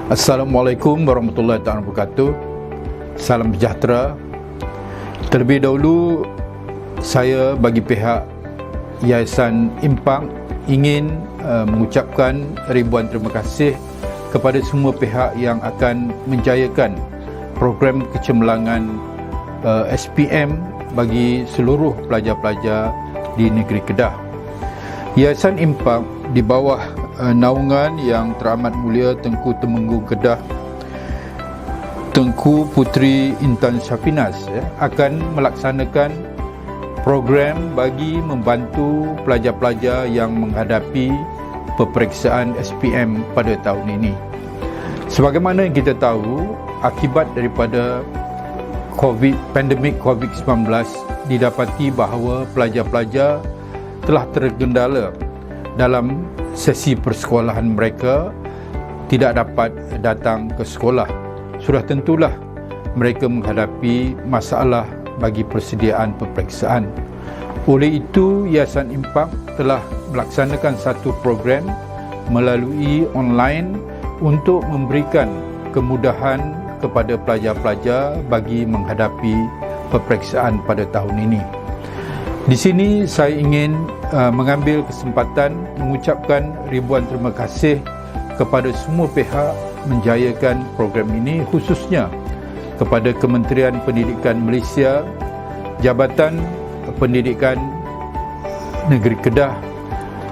Assalamualaikum warahmatullahi wabarakatuh. Salam sejahtera. Terlebih dahulu, saya bagi pihak Yayasan IMPAK ingin mengucapkan ribuan terima kasih kepada semua pihak yang akan menjayakan program kecemerlangan SPM bagi seluruh pelajar-pelajar di negeri Kedah. Yayasan IMPAK di bawah naungan yang teramat mulia Tengku Temenggung Kedah, Tengku Puteri Intan Syafinas akan melaksanakan program bagi membantu pelajar-pelajar yang menghadapi peperiksaan SPM pada tahun ini. Sebagaimana yang kita tahu, akibat daripada pandemik COVID-19, didapati bahawa pelajar-pelajar telah tergendala dalam sesi persekolahan mereka, tidak dapat datang ke sekolah. Sudah tentulah mereka menghadapi masalah bagi persediaan peperiksaan. Oleh itu, Yayasan IMPAK telah melaksanakan satu program melalui online untuk memberikan kemudahan kepada pelajar-pelajar bagi menghadapi peperiksaan pada tahun ini. Di sini saya ingin mengambil kesempatan mengucapkan ribuan terima kasih kepada semua pihak menjayakan program ini, khususnya kepada Kementerian Pendidikan Malaysia, Jabatan Pendidikan Negeri Kedah,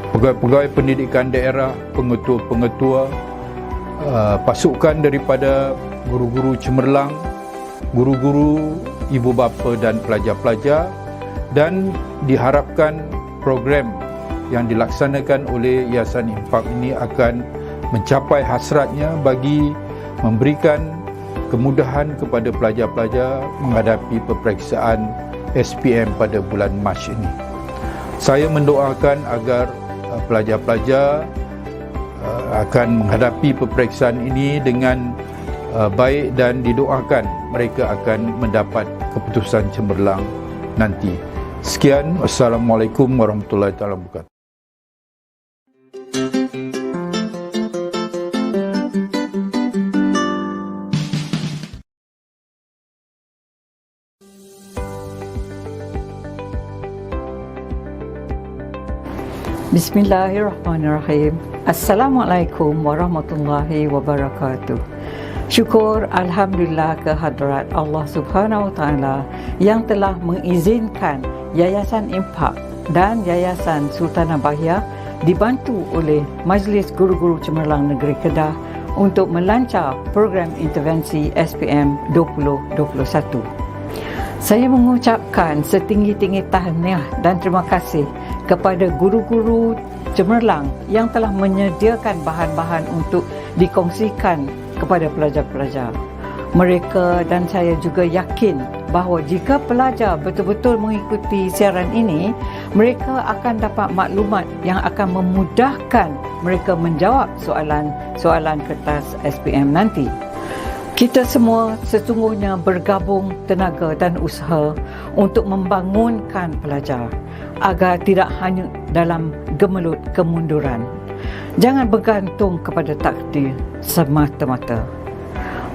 pegawai-pegawai pendidikan daerah, pengetua-pengetua, pasukan daripada guru-guru cemerlang, guru-guru, ibu bapa dan pelajar-pelajar, dan diharapkan program yang dilaksanakan oleh Yayasan IMPAK ini akan mencapai hasratnya bagi memberikan kemudahan kepada pelajar-pelajar menghadapi peperiksaan SPM pada bulan Mac ini. Saya mendoakan agar pelajar-pelajar akan menghadapi peperiksaan ini dengan baik dan didoakan mereka akan mendapat keputusan cemerlang nanti. Sekian, Wassalamualaikum warahmatullahi wabarakatuh. Bismillahirrahmanirrahim. Assalamualaikum warahmatullahi wabarakatuh. Syukur Alhamdulillah kehadrat Allah Subhanahu Wa Taala yang telah mengizinkan Yayasan IMPAK dan Yayasan Sultanah Bahiyah dibantu oleh Majlis Guru-Guru Cemerlang Negeri Kedah untuk melancar program intervensi SPM 2021. Saya mengucapkan setinggi-tinggi tahniah dan terima kasih kepada guru-guru cemerlang yang telah menyediakan bahan-bahan untuk dikongsikan kepada pelajar-pelajar. Mereka dan saya juga yakin bahawa jika pelajar betul-betul mengikuti siaran ini, mereka akan dapat maklumat yang akan memudahkan mereka menjawab soalan kertas SPM nanti. Kita semua sesungguhnya bergabung tenaga dan usaha untuk membangunkan pelajar agar tidak hanyut dalam gemelut kemunduran. Jangan bergantung kepada takdir semata-mata.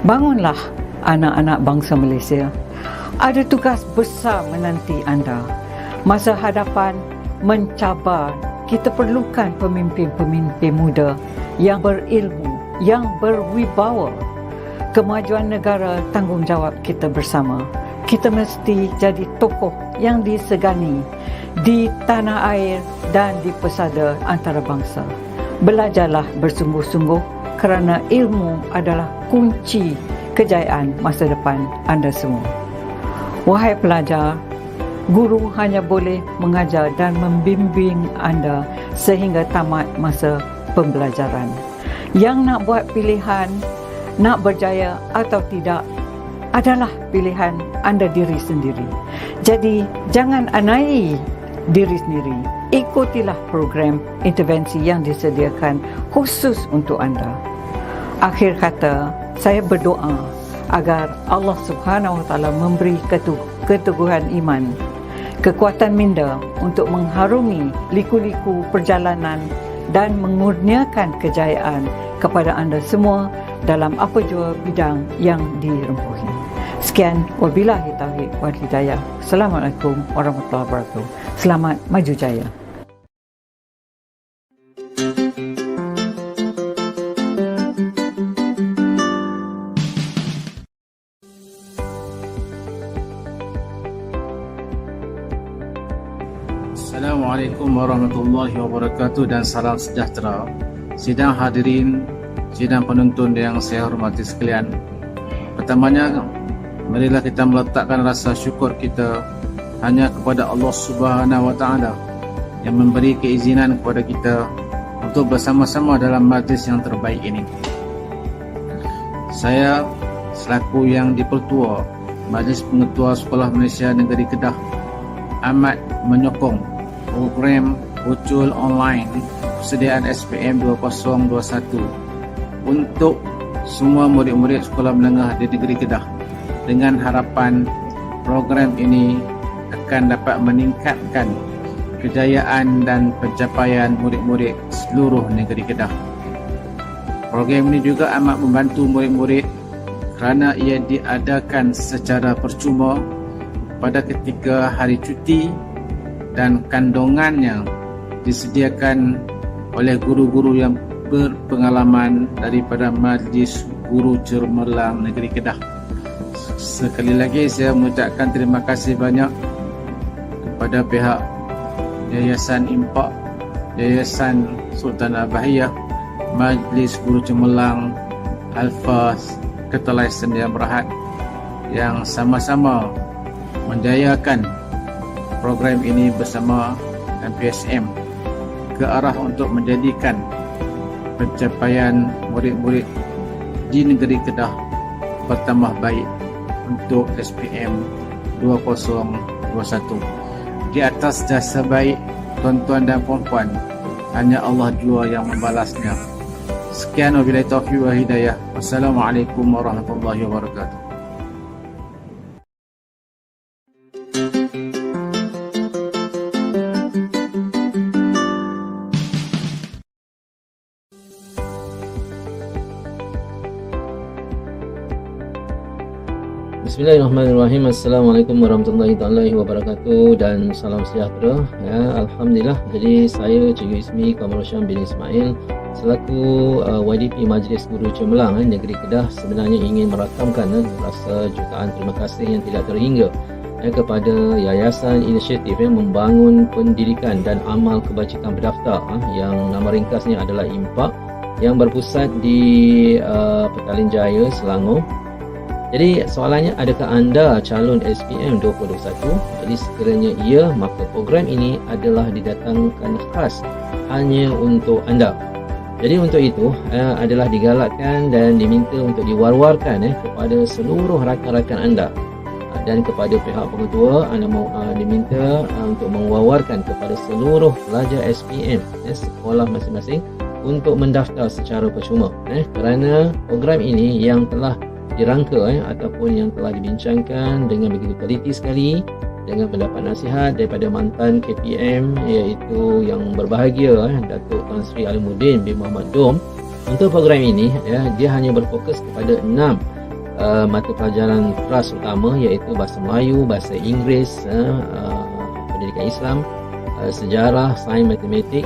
Bangunlah anak-anak bangsa Malaysia. Ada tugas besar menanti anda. Masa hadapan mencabar. Kita perlukan pemimpin-pemimpin muda yang berilmu, yang berwibawa. Kemajuan negara tanggungjawab kita bersama. Kita mesti jadi tokoh yang disegani di tanah air dan di pesada antarabangsa. Belajarlah bersungguh-sungguh kerana ilmu adalah kunci kejayaan masa depan anda semua. Wahai pelajar, guru hanya boleh mengajar dan membimbing anda sehingga tamat masa pembelajaran. Yang nak buat pilihan, nak berjaya atau tidak adalah pilihan anda diri sendiri. Jadi, jangan anai diri sendiri. Ikutilah program intervensi yang disediakan khusus untuk anda. Akhir kata, saya berdoa agar Allah Subhanahu Wa Taala memberi keteguhan iman, kekuatan minda untuk mengharungi liku-liku perjalanan dan mengurniakan kejayaan kepada anda semua dalam apa jua bidang yang dirempuhi. Sekian, wabillahi taufiq wal hidayah. Assalamualaikum warahmatullahi wabarakatuh. Selamat maju jaya. Assalamualaikum warahmatullahi wabarakatuh dan salam sejahtera. Sidang hadirin, sidang penonton yang saya hormati sekalian. Pertamanya, marilah kita meletakkan rasa syukur kita hanya kepada Allah Subhanahu wa taala yang memberi keizinan kepada kita untuk bersama-sama dalam majlis yang terbaik ini. Saya selaku yang dipertua Majlis Pengetua Sekolah Malaysia Negeri Kedah amat menyokong program ucul online persediaan SPM 2021 untuk semua murid-murid sekolah menengah di Negeri Kedah, dengan harapan program ini akan dapat meningkatkan kejayaan dan pencapaian murid-murid seluruh Negeri Kedah. Program ini juga amat membantu murid-murid kerana ia diadakan secara percuma pada ketika hari cuti dan kandungannya disediakan oleh guru-guru yang berpengalaman daripada Majlis Guru Cemerlang Negeri Kedah. Sekali lagi saya mengucapkan terima kasih banyak kepada pihak Yayasan IMPAK, Yayasan Sultan Abahiyah, Majlis Guru Cemerlang, Alfa Ketelai Sendian Berhad yang sama-sama menjayakan program ini bersama MPSM ke arah untuk menjadikan pencapaian murid-murid di Negeri Kedah bertambah baik untuk SPM 2021. Di atas jasa baik tuan-tuan dan puan-puan, hanya Allah jua yang membalasnya. Sekian, wabillahi taufiq wal hidayah. Wassalamualaikum warahmatullahi wabarakatuh. Bismillahirrahmanirrahim. Assalamualaikum warahmatullahi wabarakatuh dan salam sejahtera. Ya, alhamdulillah. Jadi saya Cikgu Ismi Kamal Syam bin Ismail selaku YDP Majlis Guru Cemerlang Negeri Kedah sebenarnya ingin merakamkan rasa jutaan terima kasih yang tidak terhingga kepada Yayasan Inisiatif Membangun Pendidikan dan Amal Kebajikan Berdaftar yang nama ringkasnya adalah IMPAK yang berpusat di Petaling Jaya, Selangor. Jadi soalannya, adakah anda calon SPM 2021? Jadi sekiranya ya, maka program ini adalah didatangkan khas hanya untuk anda. Jadi untuk itu adalah digalakkan dan diminta untuk diwar-warkan kepada seluruh rakan-rakan anda, dan kepada pihak pengetua anda diminta untuk mengwawarkan kepada seluruh pelajar SPM sekolah masing-masing untuk mendaftar secara percuma, kerana program ini yang telah dirangka ataupun yang telah dibincangkan dengan begitu teliti sekali, dengan mendapat nasihat daripada mantan KPM iaitu yang berbahagia Datuk Tan Sri Alimuddin bin Muhammad Dom. Untuk program ini dia hanya berfokus kepada 6 mata pelajaran kelas utama, iaitu Bahasa Melayu, Bahasa Inggeris, Pendidikan Islam, Sejarah, Sains, Matematik,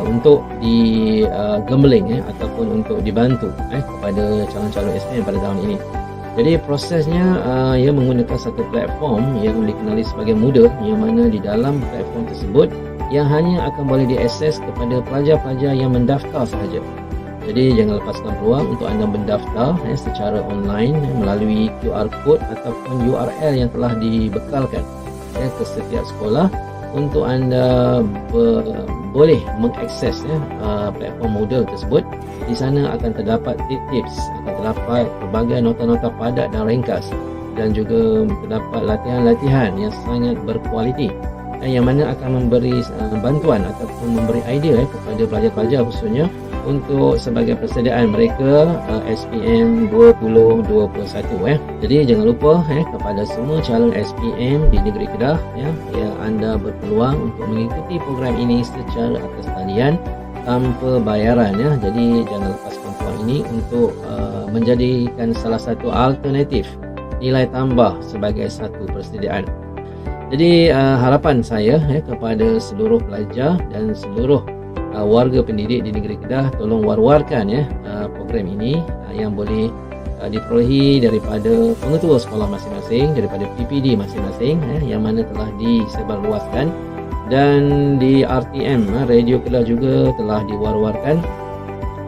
untuk digembeling ataupun untuk dibantu kepada calon-calon SPM pada tahun ini. Jadi prosesnya ia menggunakan satu platform yang dikenali sebagai Moodle, yang mana di dalam platform tersebut yang hanya akan boleh diakses kepada pelajar-pelajar yang mendaftar sahaja. Jadi jangan lepaskan peluang untuk anda mendaftar secara online melalui QR code ataupun URL yang telah dibekalkan ke setiap sekolah untuk anda boleh mengakses platform Moodle tersebut. Di sana akan terdapat tips, akan terdapat pelbagai nota-nota padat dan ringkas, dan juga terdapat latihan-latihan yang sangat berkualiti yang mana akan memberi bantuan ataupun memberi idea kepada pelajar-pelajar khususnya untuk sebagai persediaan mereka SPM 2021. Jadi jangan lupa kepada semua calon SPM di Negeri Kedah yang anda berpeluang untuk mengikuti program ini secara atas talian tanpa bayaran ya. Jadi jangan lepaskan peluang ini untuk menjadikan salah satu alternatif nilai tambah sebagai satu persediaan. Jadi harapan saya kepada seluruh pelajar dan seluruh warga pendidik di negeri Kedah, tolong war-warkan program ini yang boleh diperolehi daripada pengetua sekolah masing-masing, daripada PPD masing-masing yang mana telah disebarluaskan, dan di RTM Radio Kedah juga telah diwar-warkan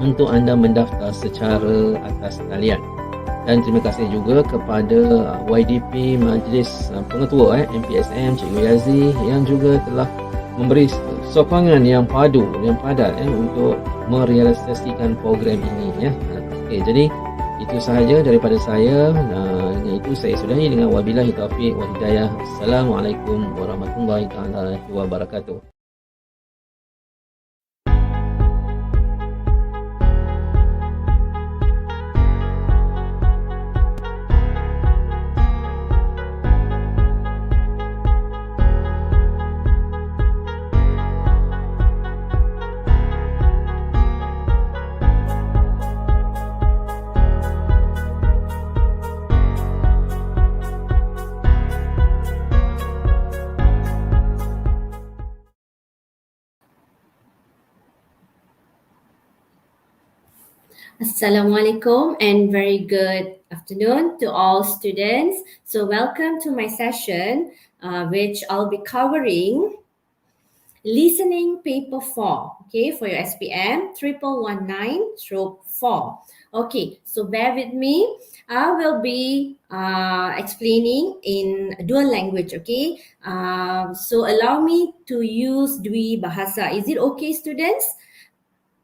untuk anda mendaftar secara atas talian. Dan terima kasih juga kepada YDP Majlis Pengetua MPSM Cikgu Yazi yang juga telah memberi sokongan yang padu, yang padat untuk merealisasikan program ini ya. Okey, jadi itu sahaja daripada saya. Itu saya sudahi dengan wabillahi taufiq wal hidayah. Assalamualaikum warahmatullahi taala wabarakatuh. Assalamualaikum and very good afternoon to all students. So welcome to my session, which I'll be covering listening paper 4, okay, for your SPM 1119/4. Okay, so bear with me. I will be explaining in dual language, okay. So allow me to use Dwi Bahasa. Is it okay, students?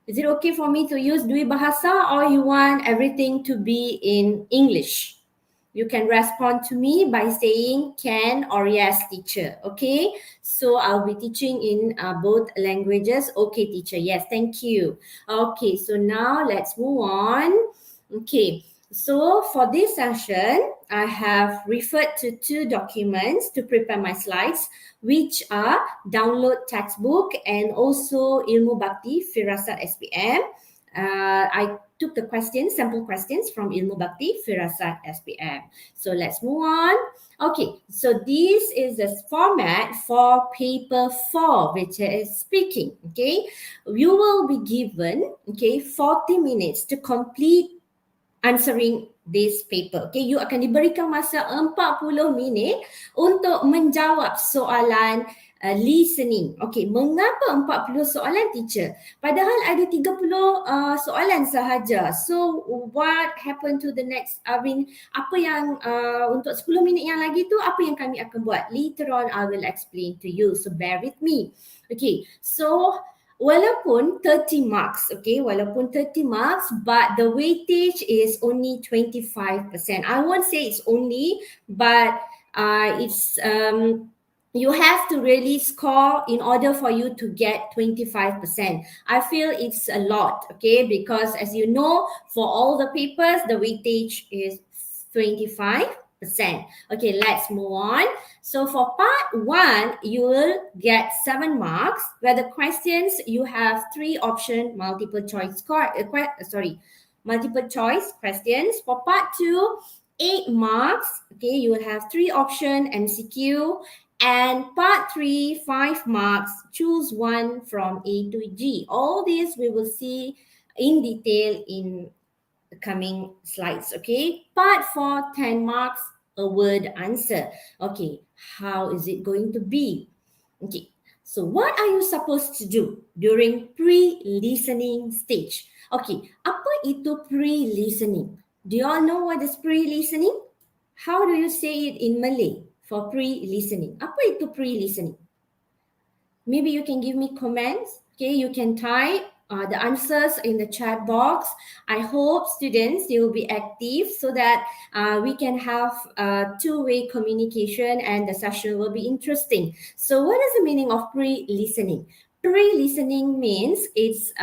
Is it okay for me to use Dwi Bahasa, or you want everything to be in English? You can respond to me by saying can or yes, teacher. Okay, so I'll be teaching in both languages. Okay, teacher. Yes, thank you. Okay, so now let's move on. Okay, so for this session, I have referred to 2 documents to prepare my slides, which are download textbook and also Ilmu Bakti Firasat SPM. I took the questions, sample questions from Ilmu Bakti Firasat SPM. So let's move on. Okay, so this is the format for paper 4, which is speaking. Okay, you will be given 40 minutes to complete answering this paper. Okay, you akan diberikan masa 40 minit untuk menjawab soalan listening. Okay, mengapa 40 soalan, teacher? Padahal ada 30 soalan sahaja. So what happened to the next, apa yang untuk 10 minit yang lagi tu, apa yang kami akan buat? Later on I will explain to you. So bear with me. Okay, so walaupun 30 marks, okay, walaupun 30 marks, but the weightage is only 25%. I won't say it's only, but it's you have to really score in order for you to get 25%. I feel it's a lot, okay, because as you know, for all the papers, the weightage is 25%. Okay, let's move on. So for part 1, you will get 7 marks, where the questions you have 3 option multiple choice questions. For part 2, 8 marks. Okay, you will have 3 option MCQ, and part 3, 5 marks. Choose one from A to G. All this we will see in detail in the coming slides. Okay, part 4, 10 marks, a word answer. Okay, how is it going to be? Okay, so what are you supposed to do during pre-listening stage? Okay, apa itu pre-listening? Do you all know what is pre-listening? How do you say it in Malay for pre-listening? Apa itu pre-listening? Maybe you can give me comments. Okay, you can type the answers in the chat box. I hope students, you will be active so that we can have two-way communication and the session will be interesting. So what is the meaning of pre-listening? Pre-listening means it's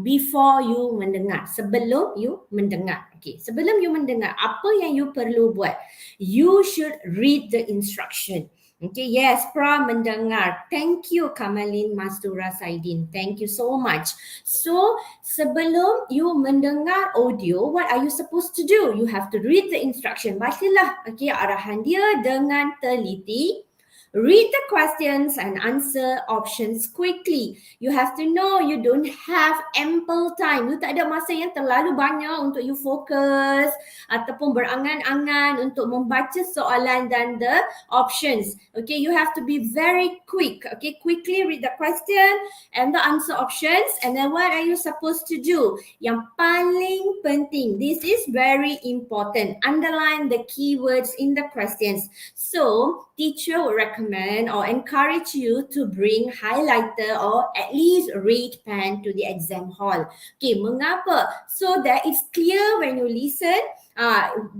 before you mendengar, sebelum you mendengar. Okay, sebelum you mendengar, apa yang you perlu buat? You should read the instruction. Okay, yes, pra mendengar. Thank you Kamalin Mastura Saidin. Thank you so much. So, sebelum you mendengar audio, what are you supposed to do? You have to read the instruction. Bacalah, okay, arahan dia dengan teliti. Read the questions and answer options quickly. You have to know you don't have ample time. You tak ada masa yang terlalu banyak untuk you fokus ataupun berangan-angan untuk membaca soalan dan the options. Okay, you have to be very quick. Okay, quickly read the question and the answer options, and then what are you supposed to do? Yang paling penting, this is very important. Underline the keywords in the questions. So, teacher would recommend or encourage you to bring highlighter or at least red pen to the exam hall. Okay, mengapa? So that it's clear when you listen,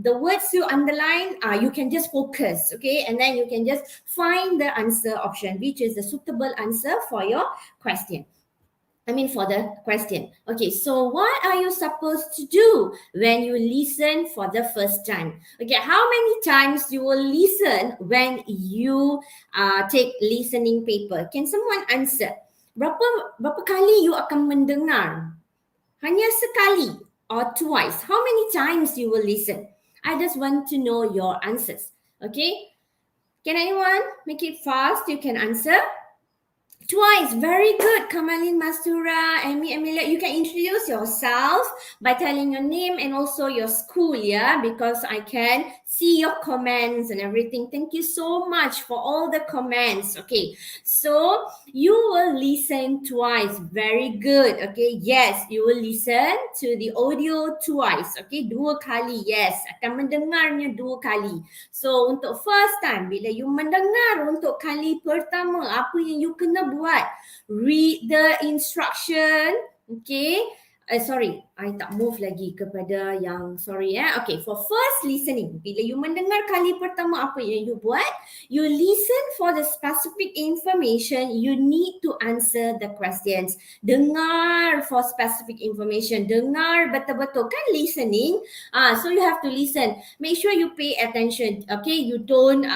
the words you underline, you can just focus, okay? And then you can just find the answer option, which is the suitable answer for your question. For the question. Okay, so what are you supposed to do when you listen for the first time? Okay, how many times you will listen when you take listening paper? Can someone answer? Berapa kali you akan mendengar? Hanya sekali or twice? How many times you will listen? I just want to know your answers. Okay, can anyone make it fast? You can answer. Twice, very good. Kamalin Mastura, Amy, Amelia, you can introduce yourself by telling your name and also your school, yeah, because I can see your comments and everything. Thank you so much for all the comments. Okay, so you will listen twice. Very good. Okay, yes, you will listen to the audio twice. Okay, dua kali. Yes, akan mendengarnya dua kali. So untuk first time, bila you mendengar untuk kali pertama, apa yang you kena buat? Read the instruction. Okay. Sorry, I tak move lagi kepada yang Okay, for first listening, bila you mendengar kali pertama, apa yang you buat? You listen for the specific information. You need to answer the questions. Dengar for specific information. Dengar betul-betul kan listening. So you have to listen. Make sure you pay attention. Okay, you don't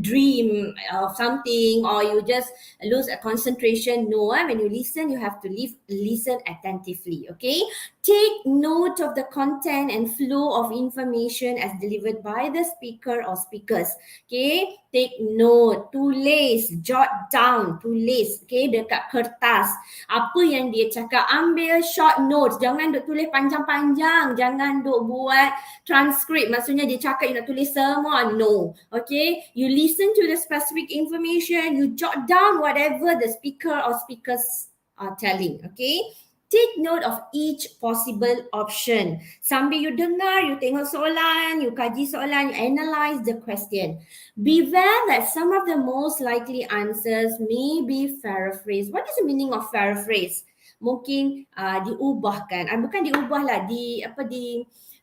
dream of something or you just lose a concentration. No, when you listen, you have to listen attentively. Okay, take note of the content and flow of information as delivered by the speaker or speakers. Okay, take note, tulis, jot down, tulis, okay, dekat kertas. Apa yang dia cakap, ambil short notes. Jangan duk tulis panjang-panjang. Jangan duk buat transcript. Maksudnya dia cakap you nak tulis semua. No. Okay, you listen to the specific information. You jot down whatever the speaker or speakers are telling. Okay, take note of each possible option. Sambil you dengar, you tengok soalan, you kaji soalan, you analyze the question. Beware that some of the most likely answers may be paraphrased. What is the meaning of paraphrase? Mungkin diubahkan. Bukan diubah lah,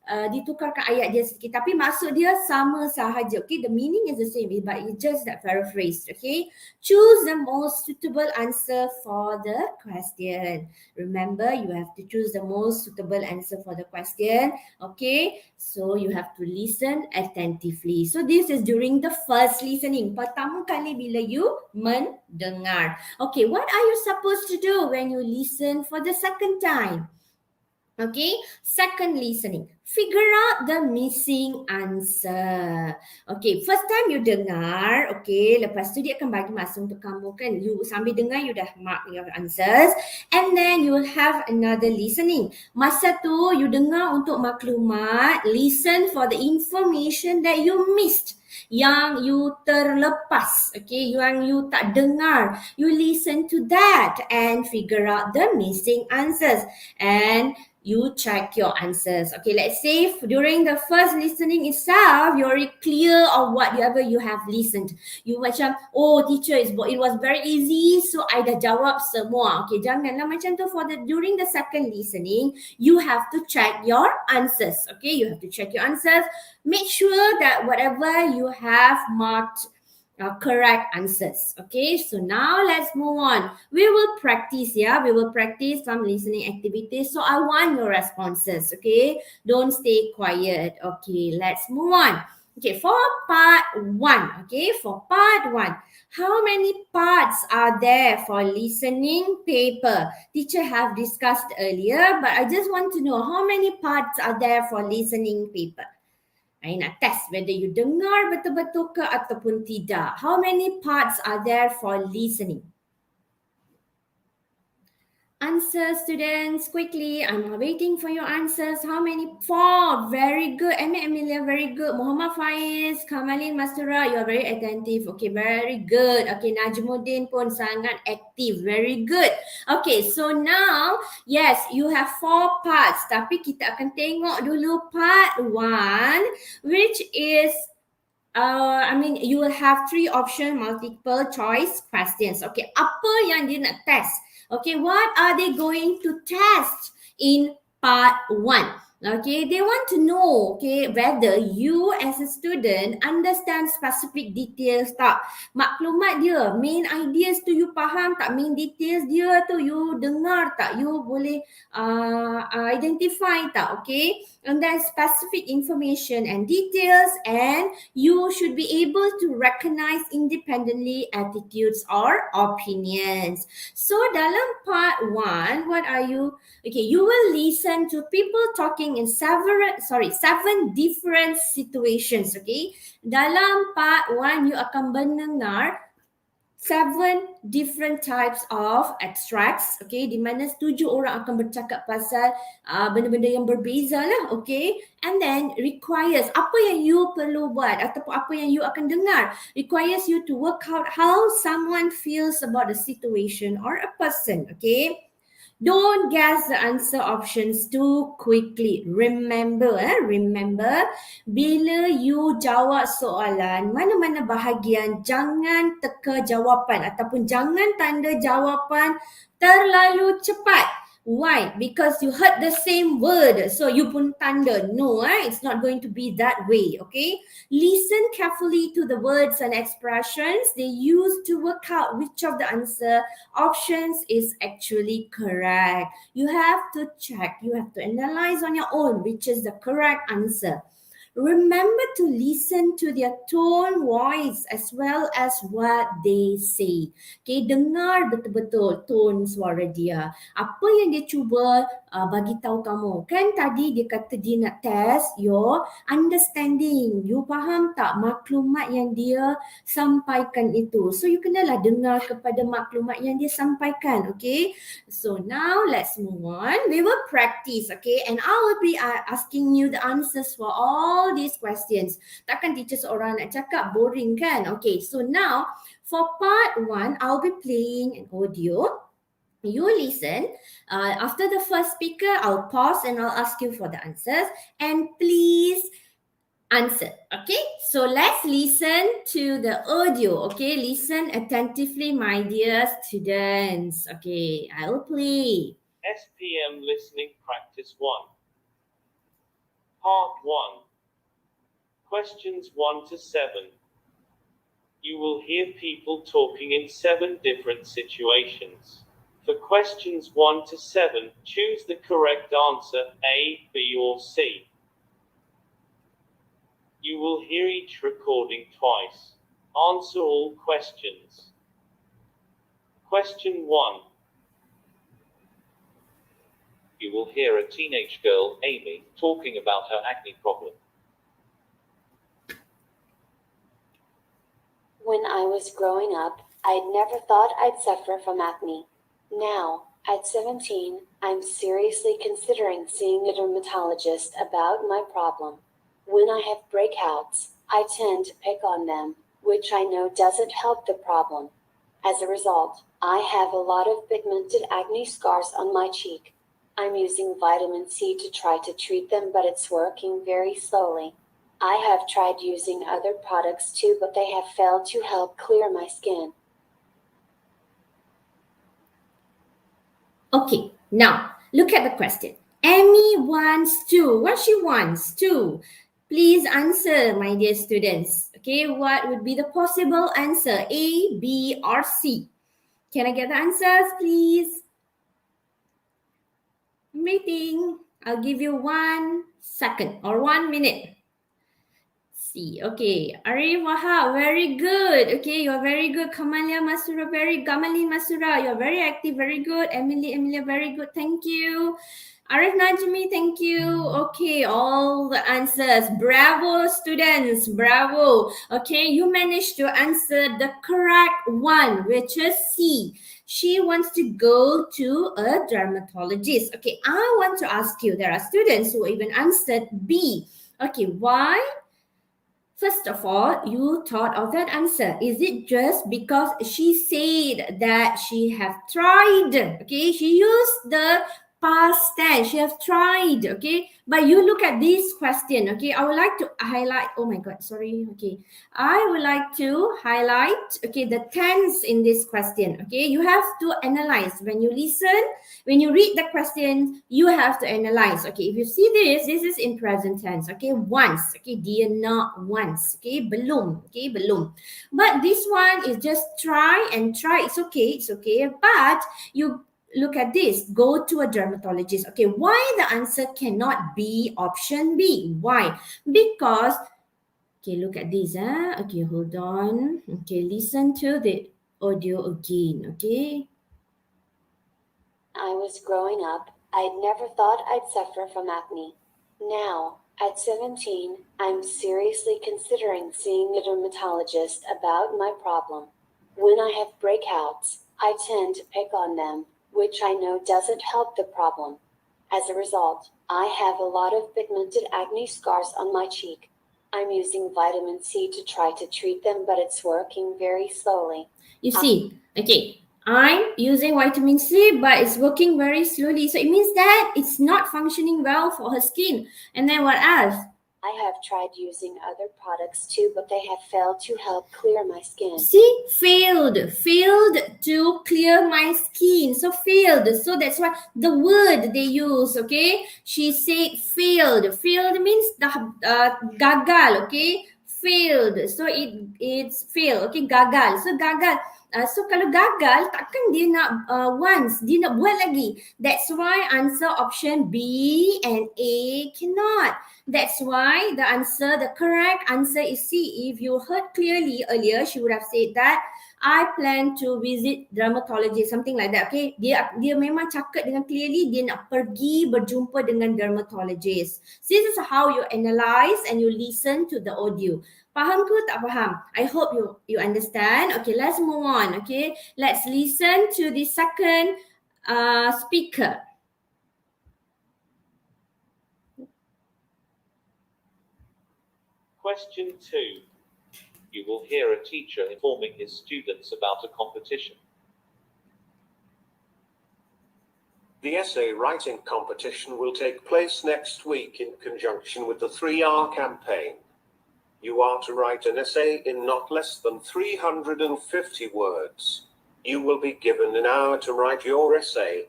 ditukarkan ayat dia sikit, tapi maksud dia sama sahaja. Okay, the meaning is the same, but it's just that paraphrased. Okay, choose the most suitable answer for the question. Remember, you have to choose the most suitable answer for the question. Okay, so you have to listen attentively. So this is during the first listening, pertama kali bila you mendengar. Okay, what are you supposed to do when you listen for the second time? Okay, second listening. Figure out the missing answer. Okay, first time you dengar, okay, lepas tu dia akan bagi masa untuk kamu kan. You sambil dengar, you dah mark your answers. And then you will have another listening. Masa tu you dengar untuk maklumat, listen for the information that you missed. Yang you terlepas, okay, yang you tak dengar. You listen to that and figure out the missing answers. And you check your answers. Okay, let's say during the first listening itself, you're already clear of whatever you have listened. You macam, oh teacher, it was very easy, so I dah jawab semua. Okay, janganlah macam tu. During the second listening, you have to check your answers. Okay, you have to check your answers. Make sure that whatever you have marked correct answers. Okay, so now let's move on. We will practice, we will practice some listening activities. So I want your responses. Okay, don't stay quiet. Okay, let's move on. Okay, for part 1, okay, for part 1, how many parts are there for listening paper? Teacher have discussed earlier, but I just want to know how many parts are there for listening paper. I nak test whether you dengar betul-betul ke ataupun tidak. How many parts are there for listening? Answer, students, quickly. I'm waiting for your answers. How many? 4. Very good. Amelia, very good. Muhammad Faiz, Kamalin, Mastura, you are very attentive. Okay, very good. Okay, Najmuddin pun sangat aktif. Very good. Okay, so now, yes, you have 4 parts. Tapi kita akan tengok dulu part 1, which is you will have 3 option multiple choice questions. Okay, apa yang dia nak test? Okay, what are they going to test in part 1? Okay, they want to know, okay, whether you as a student understand specific details tak. Maklumat dia, main ideas tu you faham tak? Main details dia tu you dengar tak? You boleh identify tak? Okay, and then specific information and details, and you should be able to recognize independently attitudes or opinions. So dalam part 1, what are you? Okay, you will listen to people talking in 7 different situations. Okay, dalam part 1 you akan mendengar 7 different types of extracts, okay, di mana 7 orang akan bercakap pasal benda-benda yang berbeza lah, okay, and then requires apa yang you perlu buat ataupun apa yang you akan dengar, requires you to work out how someone feels about the situation or a person, okay. Don't guess the answer options too quickly. Remember, bila you jawab soalan, mana-mana bahagian, jangan teka jawapan ataupun jangan tanda jawapan terlalu cepat. Why? Because you heard the same word, so you pun tanda. No, it's not going to be that way, okay? Listen carefully to the words and expressions they use to work out which of the answer options is actually correct. You have to check, you have to analyze on your own which is the correct answer. Remember to listen to their tone, voice as well as what they say. Okay, dengar betul-betul tone suara dia. Apa yang dia cuba bagi tahu kamu. Kan tadi dia kata dia nak test your understanding. You faham tak maklumat yang dia sampaikan itu. So you kenalah dengar kepada maklumat yang dia sampaikan. Okay, so now let's move on. We will practice, okay, and I will be asking you the answers for all these questions. Takkan teacher seorang nak cakap, boring kan? Okay, so now for part 1, I'll be playing an audio. You listen. After the first speaker, I'll pause and I'll ask you for the answers. And please answer. Okay, so let's listen to the audio. Okay, listen attentively, my dear students. Okay, I'll play. SPM Listening Practice 1. Part 1. Questions 1 to 7. You will hear people talking in 7 different situations. For questions 1 to 7, choose the correct answer, A, B or C. You will hear each recording twice. Answer all questions. Question 1. You will hear a teenage girl, Amy, talking about her acne problem. When I was growing up, I'd never thought I'd suffer from acne. Now, at 17, I'm seriously considering seeing a dermatologist about my problem. When I have breakouts, I tend to pick on them, which I know doesn't help the problem. As a result, I have a lot of pigmented acne scars on my cheek. I'm using vitamin C to try to treat them, but it's working very slowly. I have tried using other products too, but they have failed to help clear my skin. Okay, now look at the question. Amy wants to. What she wants to? Please answer, my dear students. Okay, what would be the possible answer? A, B, or C? Can I get the answers, please? I'm waiting. I'll give you 1 second or 1 minute. C. Okay, Arif Wahab, very good. Okay, you're very good. Kamalia Masura, Gamalin Masura, you're very active, very good. Emilia, very good. Thank you. Arif Najmi, thank you. Okay, all the answers. Bravo, students. Bravo. Okay, you managed to answer the correct one, which is C. She wants to go to a dermatologist. Okay, I want to ask you, there are students who even answered B. Okay, why? First of all, you thought of that answer. Is it just because she said that she have tried? Okay, she used the past tense. She have tried. Okay, but you look at this question. Okay, I would like to highlight. Oh my God, sorry. Okay, I would like to highlight. Okay, the tense in this question. Okay, you have to analyze when you listen. When you read the question, you have to analyze. Okay, if you see this is in present tense. Okay, once. Okay, dia nak once. Okay, belum. Okay, belum. But this one is just try and try. It's okay. It's okay. But you look at this. Go to a dermatologist. Okay, why the answer cannot be option B? Why? Because, okay, look at this. Okay, hold on. Okay, listen to the audio again. Okay. I was growing up, I'd never thought I'd suffer from acne. Now, at 17, I'm seriously considering seeing a dermatologist about my problem. When I have breakouts, I tend to pick on them, which I know doesn't help the problem. As a result, I have a lot of pigmented acne scars on my cheek. I'm using vitamin C to try to treat them, but it's working very slowly. You see, okay, I'm using vitamin C, but it's working very slowly. So it means that it's not functioning well for her skin. And then what else? I have tried using other products too, but they have failed to help clear my skin. See, failed to clear my skin. So failed. So that's why the word they use, okay? She said failed. Failed means the gagal, okay? Failed. So it's fail, okay? Gagal. So gagal. So kalau gagal, takkan dia nak once, dia nak buat lagi. That's why answer option B and A cannot. That's why the correct answer is C. If you heard clearly earlier, she would have said that I plan to visit dermatologist, something like that. Okay, dia memang cakap dengan clearly dia nak pergi berjumpa dengan dermatologist. So this is how you analyze and you listen to the audio. Faham ke tak faham? I hope you understand. Okay, let's move on. Okay, let's listen to the second speaker. Question 2. You will hear a teacher informing his students about a competition. The essay writing competition will take place next week in conjunction with the 3R campaign. You are to write an essay in not less than 350 words. You will be given an hour to write your essay.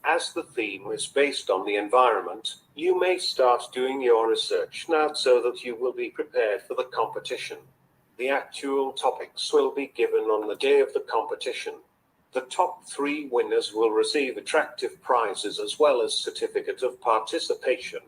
As the theme is based on the environment, you may start doing your research now so that you will be prepared for the competition. The actual topics will be given on the day of the competition. The top 3 winners will receive attractive prizes as well as certificate of participation.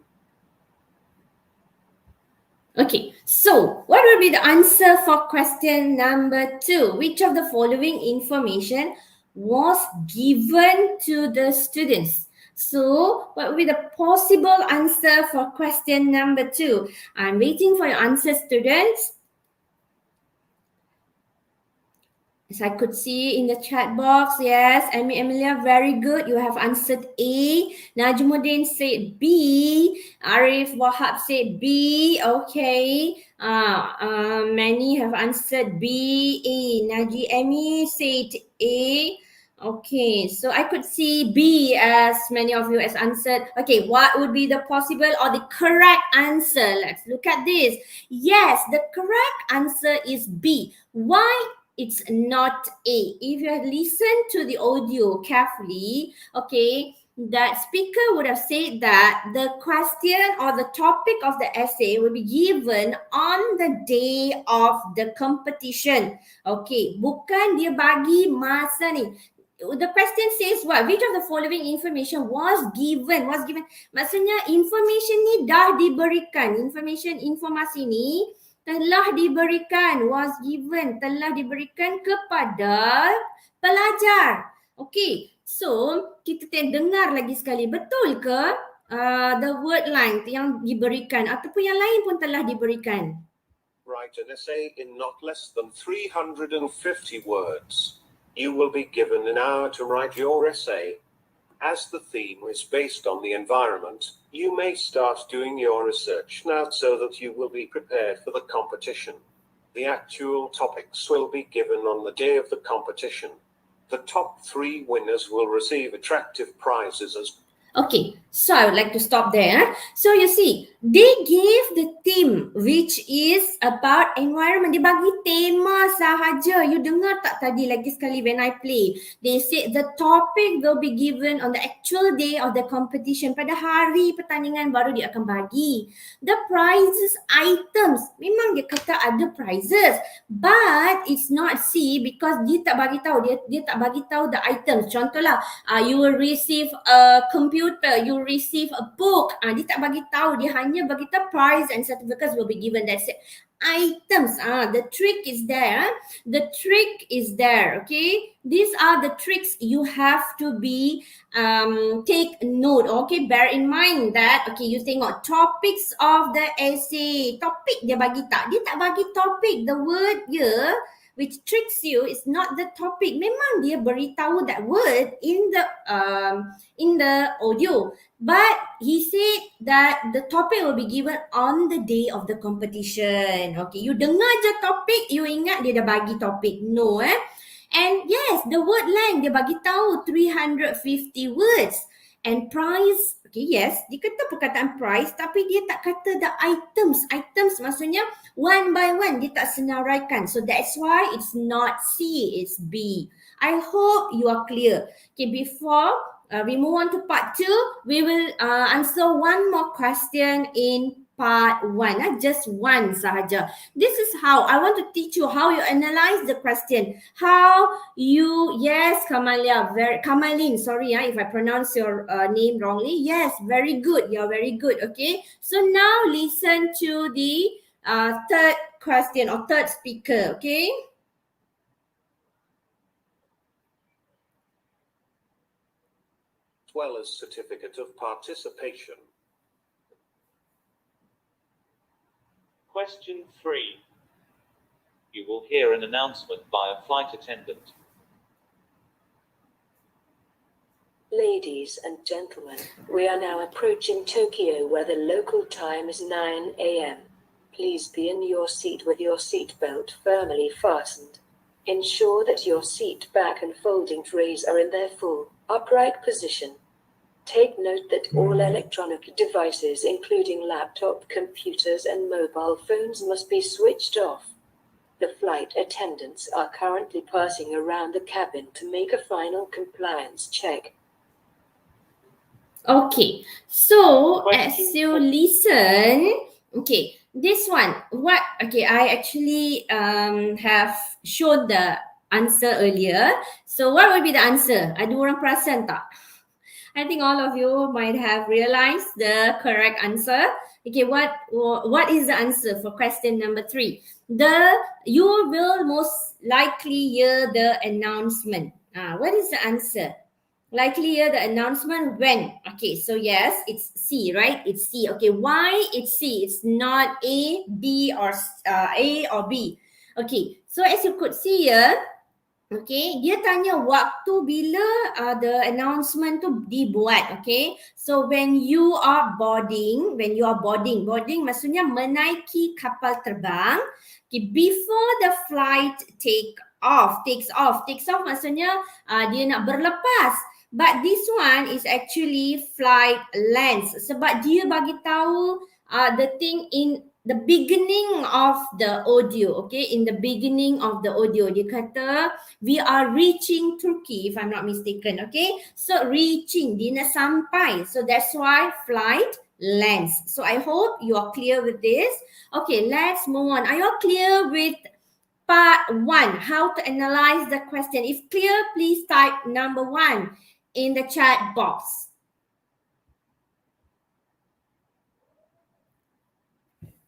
Okay, so what will be the answer for question number 2? Which of the following information was given to the students? So what will be the possible answer for question number 2? I'm waiting for your answer, students. As I could see in the chat box, yes, Emilia, very good. You have answered A. Najmuddin said B. Arif Wahab said B. Okay. Many have answered B. A. Naji Emi said A. Okay, so I could see B as many of you has answered. Okay, what would be the possible or the correct answer? Let's look at this. Yes, the correct answer is B. Why? It's not A. If you had listened to the audio carefully, okay, that speaker would have said that the question or the topic of the essay will be given on the day of the competition. Okay, bukan dia bagi masa ni. The question says what? Which of the following information was given? Maksudnya information ni dah diberikan. Informasi ni Telah diberikan, was given, telah diberikan kepada pelajar. Okay, so kita dengar lagi sekali, betul ke the word line yang diberikan ataupun yang lain pun telah diberikan? Write an essay in not less than 350 words. You will be given an hour to write your essay. As the theme is based on the environment, you may start doing your research now so that you will be prepared for the competition. The actual topics will be given on the day of the competition. The top 3 winners will receive attractive prizes as Okay, so I would like to stop there. So you see, they gave the theme which is about environment. Dia bagi tema sahaja. You dengar tak tadi lagi sekali when I play? They said the topic will be given on the actual day of the competition. Pada hari pertandingan baru dia akan bagi. The prizes items. Memang dia kata ada prizes. But it's not C because dia tak bagi tahu. Dia tak bagi tahu the items. Contohlah, you will receive a computer, you receive a book. Dia tak bagi tahu, dia hanya bagi tahu prize and certificates will be given. That's it. Items, the trick is there. The trick is there, okay? These are the tricks you have to be take note, okay? Bear in mind that, okay, you tengok topics of the essay. Topik dia bagi tak? Dia tak bagi topik. The word here which tricks you is not the topic. Memang dia beritahu that word in the audio, but he said that the topic will be given on the day of the competition. Okay, you dengar je topik, you ingat dia dah bagi topik. No, and yes, the word length dia bagi tahu 350 words. And price, okay, yes, dia kata perkataan price tapi dia tak kata the items. Items maksudnya one by one, dia tak senaraikan. So that's why it's not C, it's B. I hope you are clear. Okay, before we move on to part 2, we will answer one more question in part 1, just one sahaja. This is how I want to teach you how you analyze the question. How you, yes, Kamalin, sorry if I pronounce your name wrongly. Yes, very good. You're very good. Okay. So now listen to the third question or third speaker. Okay. as well as certificate of participation. Question 3. You will hear an announcement by a flight attendant. Ladies and gentlemen, we are now approaching Tokyo where the local time is 9 a.m. Please be in your seat with your seatbelt firmly fastened. Ensure that your seat back and folding trays are in their full, upright position. Take note that all electronic devices, including laptop computers and mobile phones, must be switched off. The flight attendants are currently passing around the cabin to make a final compliance check. Okay, so Question as you listen, okay, this one, I actually have showed the answer earlier. So what will be the answer? Ada orang perasan tak? I think all of you might have realized the correct answer. Okay, what is the answer for question number 3? You will most likely hear the announcement. What is the answer? Likely hear the announcement when? Okay, so yes, it's C, right? It's C. Okay, why it's C? It's not A, B, or A or B. Okay, so as you could see here, okay, dia tanya waktu bila the announcement tu dibuat. Okay, so when you are boarding maksudnya menaiki kapal terbang. Okay, before the flight takes off maksudnya dia nak berlepas. But this one is actually flight lands sebab dia bagi tahu the thing in the beginning of the audio. Okay, in the beginning of the audio dia kata we are reaching Turkey if I'm not mistaken. Okay, so reaching, dia nak sampai, so that's why flight lands. So I hope you are clear with this. Okay, let's move on. Are you all clear with part 1, how to analyze the question? If clear, please type number 1 in the chat box.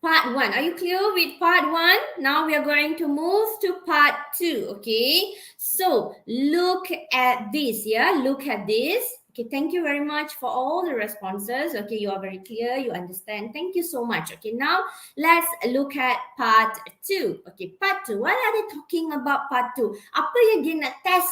Part 1. Are you clear with part 1? Now we are going to move to part 2. Okay. So look at this. Yeah. Look at this. Okay. Thank you very much for all the responses. Okay. You are very clear. You understand. Thank you so much. Okay. Now let's look at part 2. Okay. Part 2. What are they talking about part 2? Apa yang dia nak test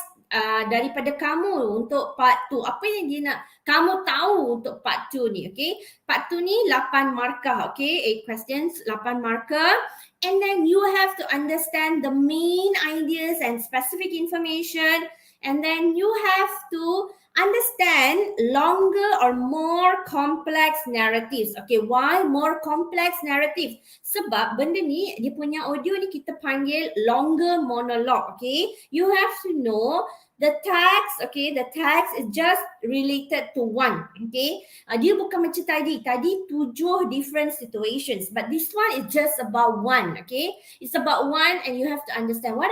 daripada kamu untuk part 2? Apa yang dia nak kamu tahu untuk part 2 ni? Okay. Part 2 ni 8 markah. Okay. 8 questions, 8 markah. And then you have to understand the main ideas and specific information. And then you have to understand longer or more complex narratives. Okay, why more complex narrative? Sebab benda ni, dia punya audio ni kita panggil longer monologue. Okay, you have to know the text. Okay, the text is just related to one. Okay, dia bukan macam tadi 7 different situations, but this one is just about one. Okay, it's about one, and you have to understand what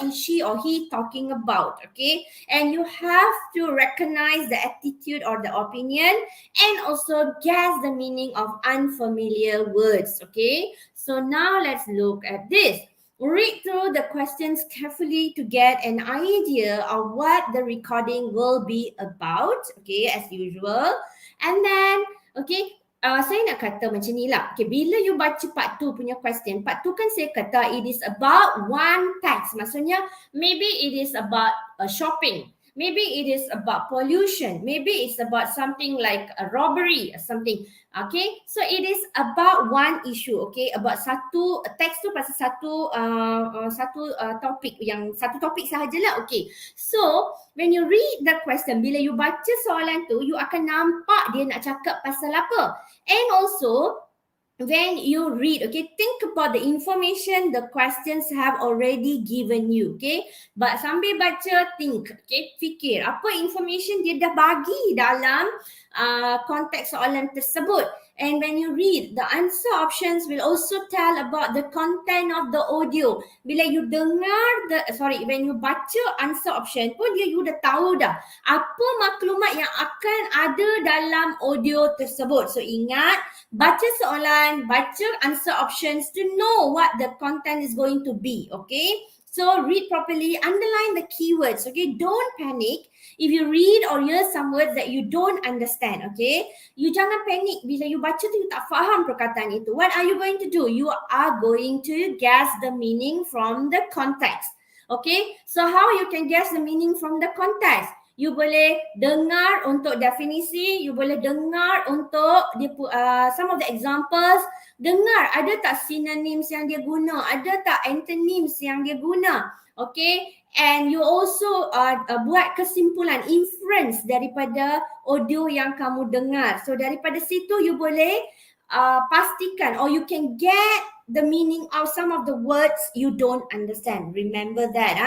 is she or he talking about. Okay, and you have to recognize the attitude or the opinion, and also guess the meaning of unfamiliar words. Okay, so now let's look at this. Read through the questions carefully to get an idea of what the recording will be about. Okay, as usual. And then, okay, saya nak kata macam ni lah. Okay, bila you baca part 2 punya question, part 2 kan saya kata it is about one text. Maksudnya, maybe it is about shopping. Maybe it is about pollution. Maybe it's about something like a robbery or something. Okay, so it is about one issue. Okay, about satu teks tu pasal satu topik, yang satu topik sahajalah. Okay, so when you read the question, bila you baca soalan tu, you akan nampak dia nak cakap pasal apa. And also when you read, okay, think about the information the questions have already given you. Okay, but sambil baca, think, okay, fikir apa information dia dah bagi dalam konteks soalan tersebut. And when you read, the answer options will also tell about the content of the audio. Bila you dengar when you baca answer option pun you dah tahu dah apa maklumat yang akan ada dalam audio tersebut. So ingat, baca soalan, baca answer options to know what the content is going to be. Okay, so read properly, underline the keywords. Okay, don't panic if you read or hear some words that you don't understand. Okay, you jangan panik bila you baca tu you tak faham perkataan itu. What are you going to do? You are going to guess the meaning from the context. Okay, so how you can guess the meaning from the context? You boleh dengar untuk definisi, you boleh dengar untuk some of the examples. Dengar ada tak synonyms yang dia guna, ada tak antonyms yang dia guna. Okay, and you also buat kesimpulan, inference daripada audio yang kamu dengar. So daripada situ you boleh pastikan, or you can get the meaning of some of the words you don't understand. Remember that.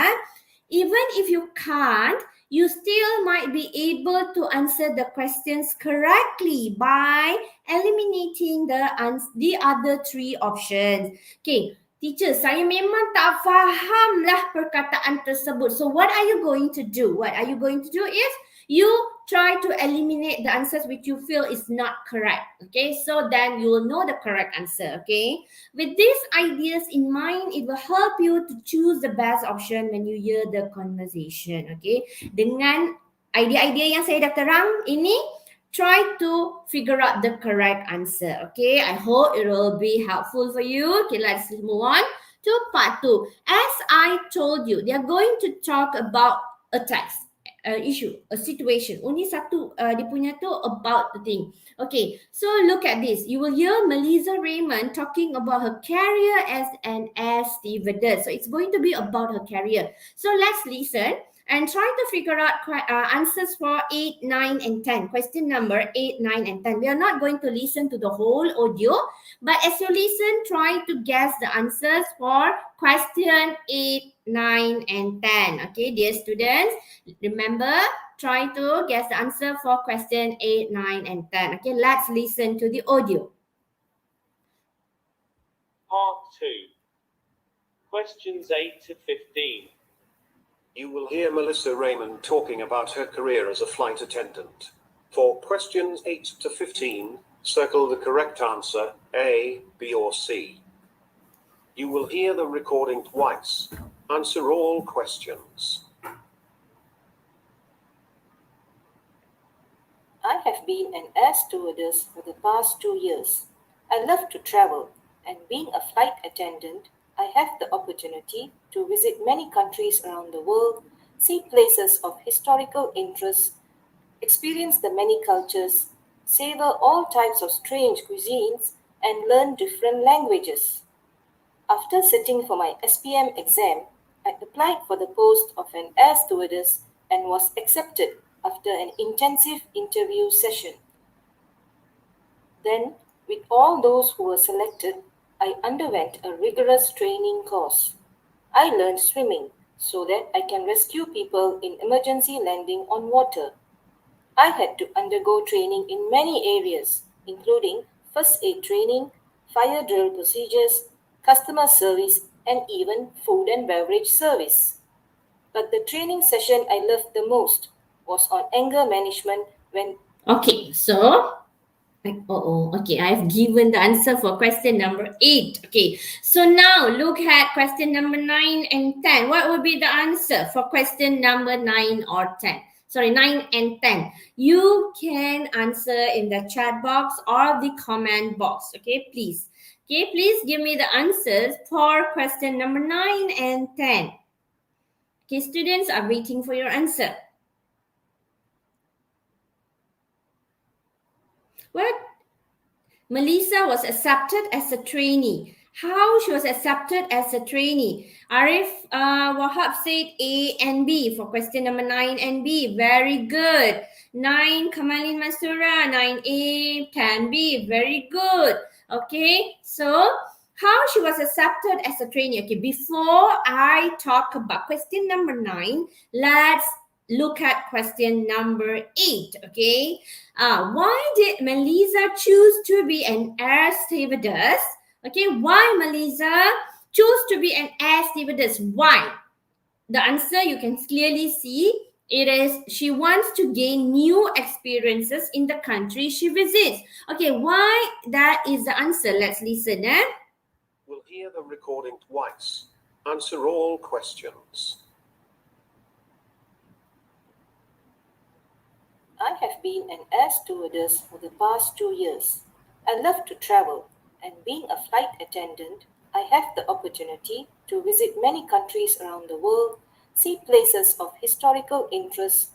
Even if you can't, you still might be able to answer the questions correctly by eliminating the other 3 options. Okay, teacher, saya memang tak faham lah perkataan tersebut. So what are you going to do? What are you going to do is you try to eliminate the answers which you feel is not correct. Okay, so then you will know the correct answer. Okay, with these ideas in mind, it will help you to choose the best option when you hear the conversation. Okay, dengan idea-idea yang saya dah terang ini, try to figure out the correct answer. Okay, I hope it will be helpful for you. Okay, let's move on to part 2. As I told you, they are going to talk about a text, issue, a situation. Only satu dia punya tu about the thing. Okay, so look at this. You will hear Melissa Raymond talking about her career as an air stewardess. So it's going to be about her career. So let's listen and try to figure out answers for 8, 9, and 10. Question number 8, 9, and 10. We are not going to listen to the whole audio, but as you listen, try to guess the answers for question 8, 9, and 10. Okay, dear students, remember, try to guess the answer for question 8, 9, and 10. Okay, let's listen to the audio. Part 2. Questions 8 to 15. You will hear Melissa Raymond talking about her career as a flight attendant. For questions 8 to 15, Circle the correct answer, A, B or C. You will hear the recording twice. Answer all questions. I have been an air stewardess for the past 2 years. I love to travel, and being a flight attendant, I have the opportunity to visit many countries around the world, see places of historical interest, experience the many cultures, savor all types of strange cuisines, and learn different languages. After sitting for my SPM exam, I applied for the post of an air stewardess and was accepted after an intensive interview session. Then, with all those who were selected, I underwent a rigorous training course. I learned swimming so that I can rescue people in emergency landing on water. I had to undergo training in many areas, including first aid training, fire drill procedures, customer service, and even food and beverage service. But the training session I loved the most was on anger management when Okay, so okay, I've given the answer for question number 8. Okay, so now look at question number 9 and 10. What would be the answer for question number 9 or 10? Sorry, 9 and 10. You can answer in the chat box or the comment box. Okay, please. Okay, please give me the answers for question number 9 and 10. Okay, students are waiting for your answer. What? Melissa was accepted as a trainee. How she was accepted as a trainee? Arif Wahab said A and B for question number 9 and B. Very good. 9, Kamalin Masura, 9A, 10B. Very good. Okay, so how she was accepted as a trainee? Okay, before I talk about question number 9, let's look at question number 8. Okay, why did Melissa choose to be an air stewardess? Okay, why Melissa chose to be an air stewardess? Why? The answer you can clearly see. It is she wants to gain new experiences in the country she visits. Okay, why? That is the answer. Let's listen. We'll hear the recording twice. Answer all questions. I have been an air stewardess for the past 2 years. I love to travel, and being a flight attendant, I have the opportunity to visit many countries around the world, see places of historical interest,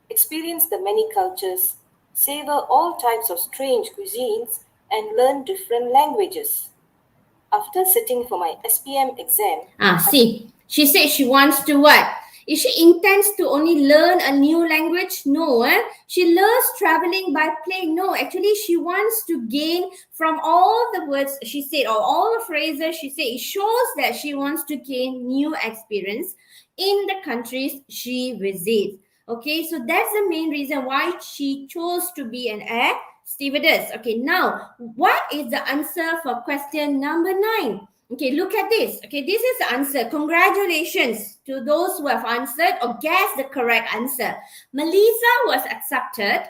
experience the many cultures, savor all types of strange cuisines, and learn different languages. After sitting for my SPM exam, See, she said she wants to what? Is she intends to only learn a new language? No. She loves traveling by plane. No, actually she wants to gain from all the words she said or all the phrases she said. It shows that she wants to gain new experience in the countries she visits. Okay, so that's the main reason why she chose to be an air stewardess. Okay, now what is the answer for question number 9? Okay, look at this. Okay, this is the answer. Congratulations to those who have answered or guessed the correct answer. Melissa was accepted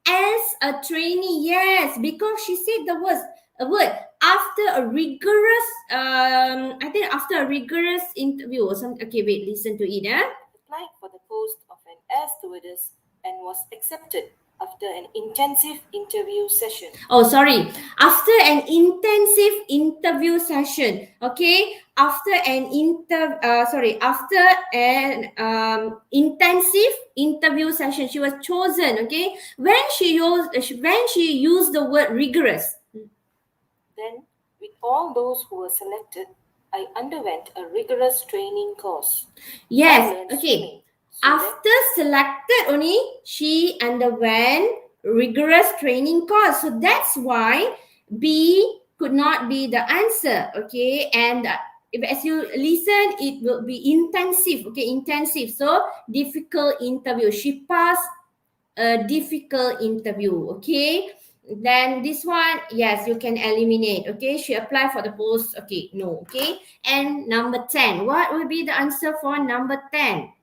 as a trainee. Yes, because she said the word after a rigorous I think after a rigorous interview or something. Okay, wait, listen to it. applied for the post of an air stewardess and was accepted after an intensive interview session. Oh, sorry. After an intensive interview session. Okay. After an intensive interview session, she was chosen. Okay. When she used the word rigorous. Then, with all those who were selected, I underwent a rigorous training course. Yes. Okay. After selected only, she underwent rigorous training course. So that's why B could not be the answer. Okay. And as you listen, it will be intensive. Okay. Intensive. So difficult interview. She passed a difficult interview. Okay. Then this one, yes, you can eliminate. Okay. She applied for the post. Okay. No. Okay. And number 10. What will be the answer for number 10?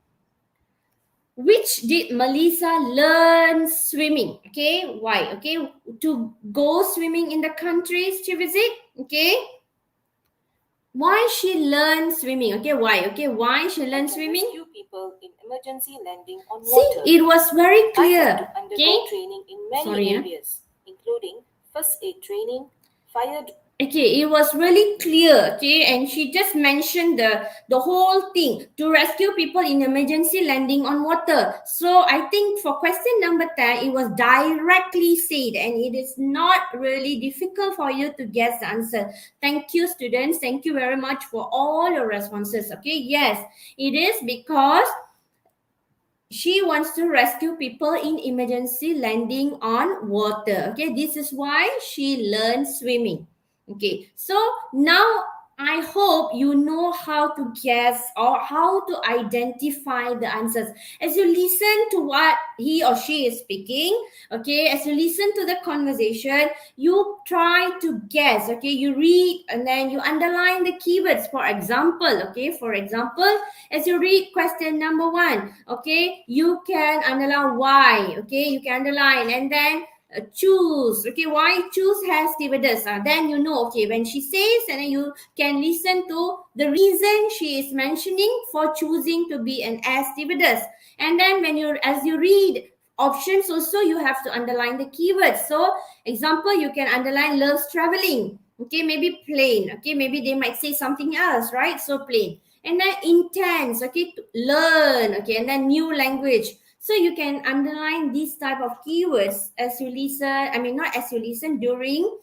Which did Melissa learn swimming? Okay, why? Okay, to go swimming in the countries she visit. Okay, why she learned swimming? Okay, why? Okay, why she learned swimming? Rescue people in emergency landing on See, water. it was very I had clear. to undergo Okay, training in many Sorry, areas, including first aid training, fire okay, it was really clear. Okay, and she just mentioned the whole thing to rescue people in emergency landing on water. So I think for question number 10, it was directly said, and it is not really difficult for you to guess the answer. Thank you, students. Thank you very much for all your responses. Okay, yes, it is because she wants to rescue people in emergency landing on water. Okay, this is why she learned swimming. Okay, so now I hope you know how to guess or how to identify the answers as you listen to what he or she is speaking. Okay, as you listen to the conversation, you try to guess. Okay, you read and then you underline the keywords. For example, as you read question number 1, okay, you can underline why. Okay, you can underline and then choose. Okay, why choose has stewardess. Then you know, okay, when she says, and then you can listen to the reason she is mentioning for choosing to be an air stewardess. And then as you read options also, you have to underline the keywords. So example, you can underline loves traveling. Okay, maybe plane. Okay, maybe they might say something else, right? So plane. And then intense, okay, to learn. Okay, and then new language. So you can underline these type of keywords as you listen. I mean, not as you listen, during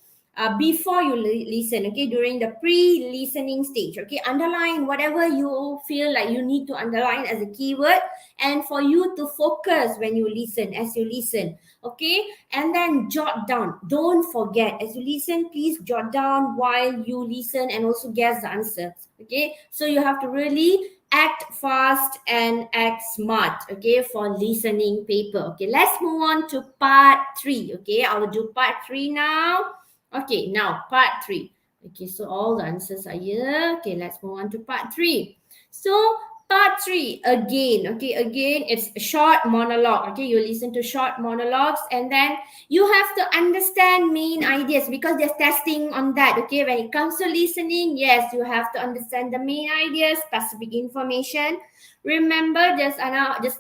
before you listen. Okay, during the pre-listening stage. Okay, underline whatever you feel like you need to underline as a keyword, and for you to focus when you listen, as you listen. Okay, and then jot down. Don't forget, as you listen, please jot down while you listen and also guess the answers. Okay, so you have to really act fast and act smart, okay, for listening paper. Okay, let's move on to part 3. Okay, I will do part 3 now. Okay, now part 3. Okay, so all the answers are here. Okay, let's move on to part 3. So part 3, again, okay, again, it's a short monologue. Okay, you listen to short monologues and then you have to understand main ideas because there's testing on that. Okay, when it comes to listening, yes, you have to understand the main ideas, specific information. Remember, just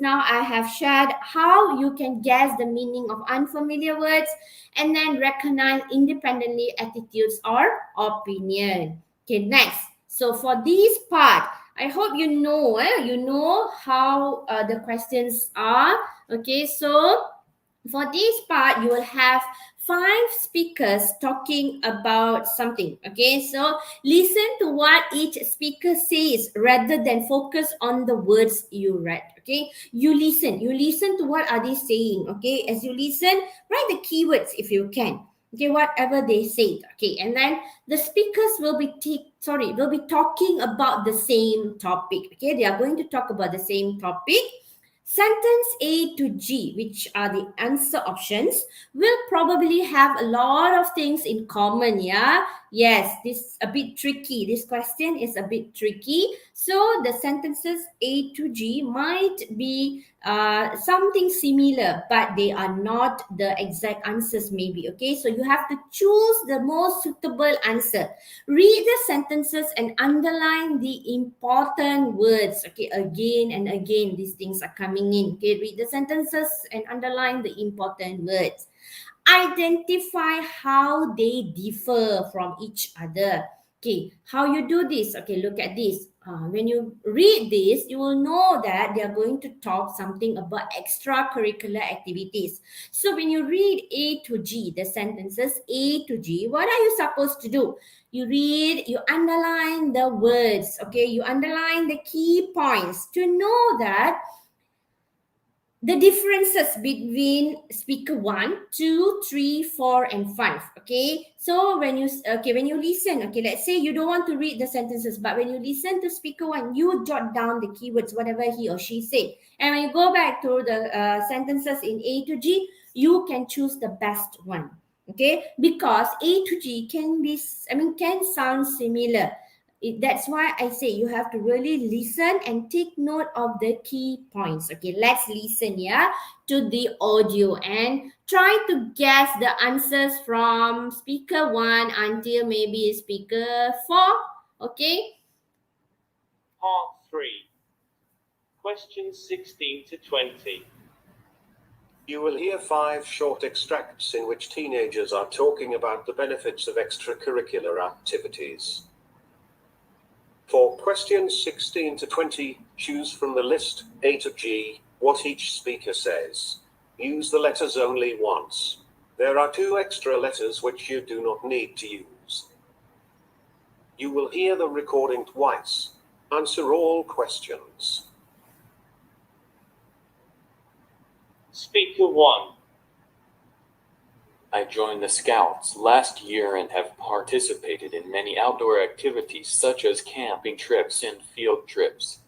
now I have shared how you can guess the meaning of unfamiliar words and then recognize independently attitudes or opinion. Okay, next. So for this part, I hope you know how the questions are. Okay, so for this part, you will have 5 speakers talking about something. Okay, so listen to what each speaker says rather than focus on the words you read. Okay, you listen to what are they saying. Okay, as you listen, write the keywords if you can. Okay, whatever they say. Okay, and then the speakers will be talking about the same topic. Okay, they are going to talk about the same topic. Sentence A to G, which are the answer options, will probably have a lot of things in common. Yeah, yes, this is a bit tricky. This question is a bit tricky. So the sentences A to G might be something similar, but they are not the exact answers maybe. Okay, so you have to choose the most suitable answer. Read the sentences and underline the important words. Okay, again and again, these things are coming in. Okay, read the sentences and underline the important words. Identify how they differ from each other. Okay, how you do this? Okay, look at this. When you read this, you will know that they are going to talk something about extracurricular activities. So when you read A to G, the sentences A to G, what are you supposed to do? You read, you underline the words, okay? You underline the key points to know that the differences between speaker 1, 2, 3, 4, and 5. Okay, so when you listen, okay, let's say you don't want to read the sentences, but when you listen to speaker 1, you jot down the keywords, whatever he or she said, and when you go back to the sentences in A to G, you can choose the best one. Okay, because A to G can sound similar. That's why I say you have to really listen and take note of the key points. Okay, let's listen to the audio and try to guess the answers from speaker 1 until maybe speaker 4. Okay. Part 3. Questions 16 to 20. You will hear 5 short extracts in which teenagers are talking about the benefits of extracurricular activities. For questions 16 to 20, choose from the list A to G what each speaker says. Use the letters only once. There are 2 extra letters which you do not need to use. You will hear the recording twice. Answer all questions. Speaker 1. I joined the Scouts last year and have participated in many outdoor activities such as camping trips and field trips.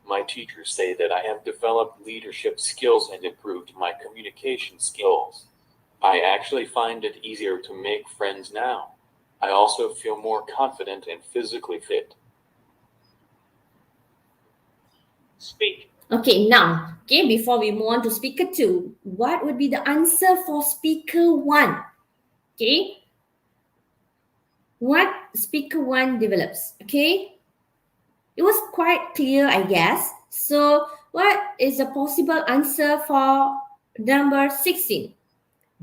My teachers say that I have developed leadership skills and improved my communication skills. I actually find it easier to make friends now. I also feel more confident and physically fit. Speak. Okay, now, before we move on to speaker 2, what would be the answer for speaker 1? Okay, what speaker 1 develops? Okay, it was quite clear, I guess. So, what is the possible answer for number 16?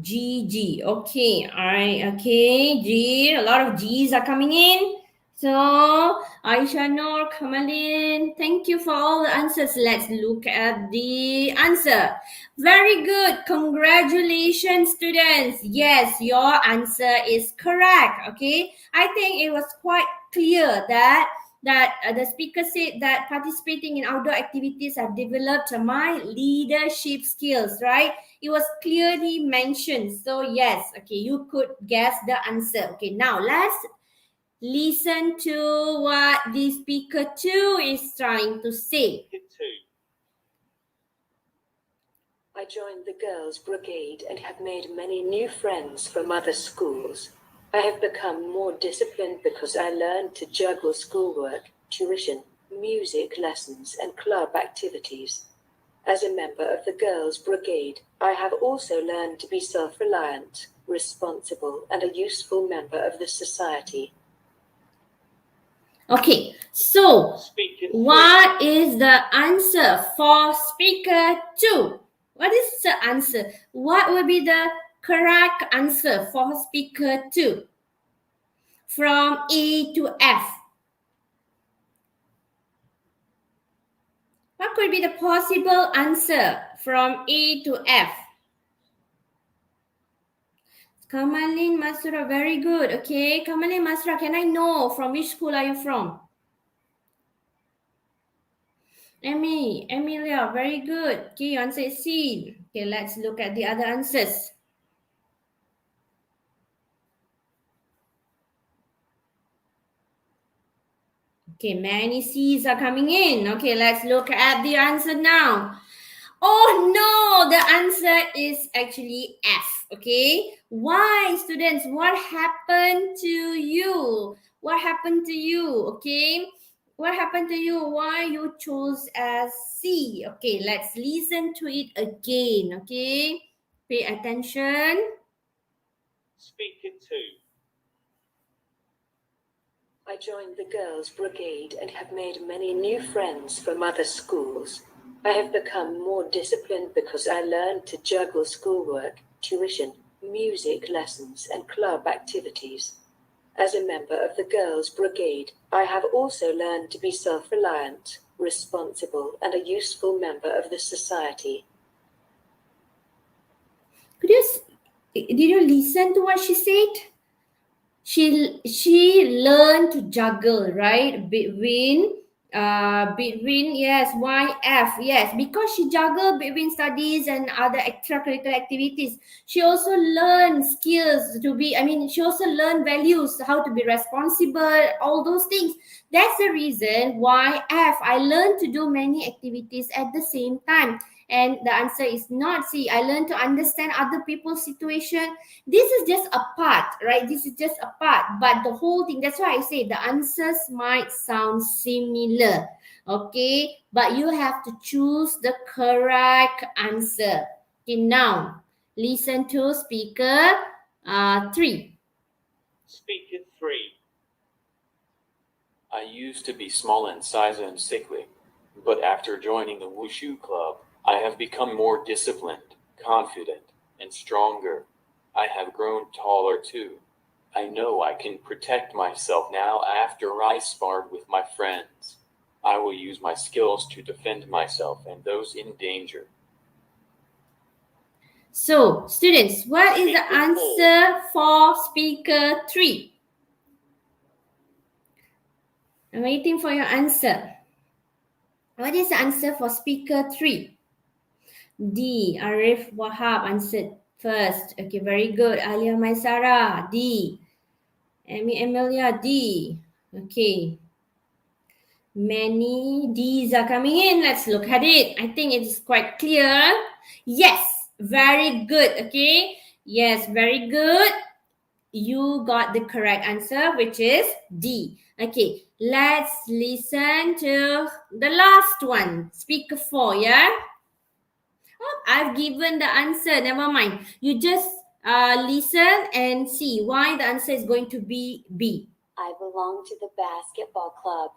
G. Okay, okay, G. A lot of G's are coming in. So, Aisha Noor, Kamalin, thank you for all the answers. Let's look at the answer. Very good. Congratulations, students. Yes, your answer is correct. Okay, I think it was quite clear that the speaker said that participating in outdoor activities have developed my leadership skills, right? It was clearly mentioned. So yes, okay, you could guess the answer. Okay, now let's listen to what the speaker 2 is trying to say. Speaker 2. I joined the Girls' Brigade and have made many new friends from other schools. I have become more disciplined because I learned to juggle schoolwork, tuition, music lessons, and club activities. As a member of the Girls' Brigade, I have also learned to be self-reliant, responsible, and a useful member of the society. Okay, so Speaker 3. what is the answer for speaker 2? What is the answer? What will be the correct answer for speaker 2? From A to F. What could be the possible answer from A to F? Kamalin Masra, very good. Okay, Kamalin Masra, can I know from which school are you from? Emilia, very good. Okay, your answer is C. Okay, let's look at the other answers. Okay, many C's are coming in. Okay, let's look at the answer now. Oh no, the answer is actually F. Okay, why, students? What happened to you? What happened to you? Okay, what happened to you? Why you chose as C? Okay, let's listen to it again. Okay, pay attention. Speaker 2. I joined the Girls' Brigade and have made many new friends from other schools. I have become more disciplined because I learned to juggle schoolwork, tuition, music lessons, and club activities. As a member of the Girls' Brigade, I have also learned to be self-reliant, responsible, and a useful member of the society. Did you listen to what she said? She learned to juggle, right? Between yes, YF, yes, because she juggled between studies and other extracurricular activities. She also learned skills she also learned values, how to be responsible, all those things. That's the reason why I learned to do many activities at the same time. and the answer is not C. I learn to understand other people's situation. This is just a part, right? This is just a part, but the whole thing, that's why I say the answers might sound similar. Okay, but you have to choose the correct answer. Okay, now listen to speaker 3. Speaker 3. I used to be small in size and sickly, but after joining the Wushu Club, I have become more disciplined, confident, and stronger. I have grown taller too. I know I can protect myself now after I sparred with my friends. I will use my skills to defend myself and those in danger. So, students, what is the answer for speaker 3? I'm waiting for your answer. What is the answer for speaker 3? D. Arif Wahab answered first. Okay, very good. Alia Maisara, D. Amy Amelia, D. Okay. Many D's are coming in. Let's look at it. I think it is quite clear. Yes, very good. Okay. Yes, very good. You got the correct answer, which is D. Okay, let's listen to the last one. Speaker 4, yeah? Oh, I've given the answer. Never mind. You just listen and see why the answer is going to be B. I belong to the basketball club.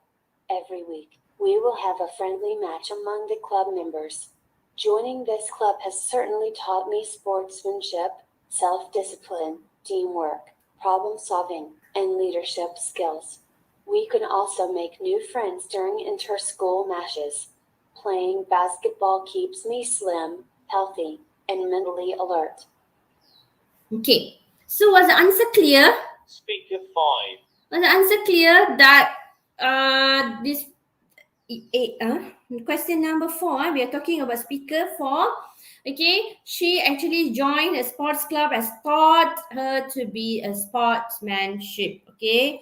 Every week, we will have a friendly match among the club members. Joining this club has certainly taught me sportsmanship, self-discipline, teamwork, problem-solving, and leadership skills. We can also make new friends during inter-school matches. Playing basketball keeps me slim, healthy, and mentally alert. Okay, so was the answer clear? Speaker 5. Was the answer clear that this question number 4, we are talking about speaker 4. Okay, she actually joined a sports club, has taught her to be a sportsmanship. Okay,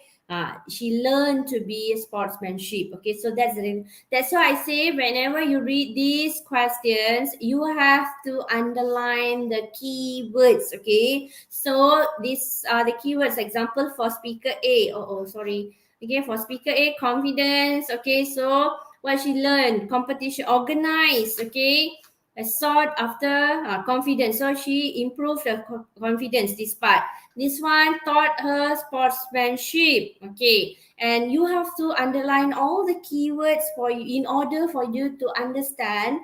she learned to be a sportsmanship. Okay, so that's why I say whenever you read these questions, you have to underline the keywords. Okay, so these are the keywords. Example for speaker A. Sorry. Okay, for speaker A, confidence. Okay, so what she learned, competition, organize. Okay, sought after confidence. So she improved her confidence, this part. This one taught her sportsmanship. Okay, and you have to underline all the keywords for you in order for you to understand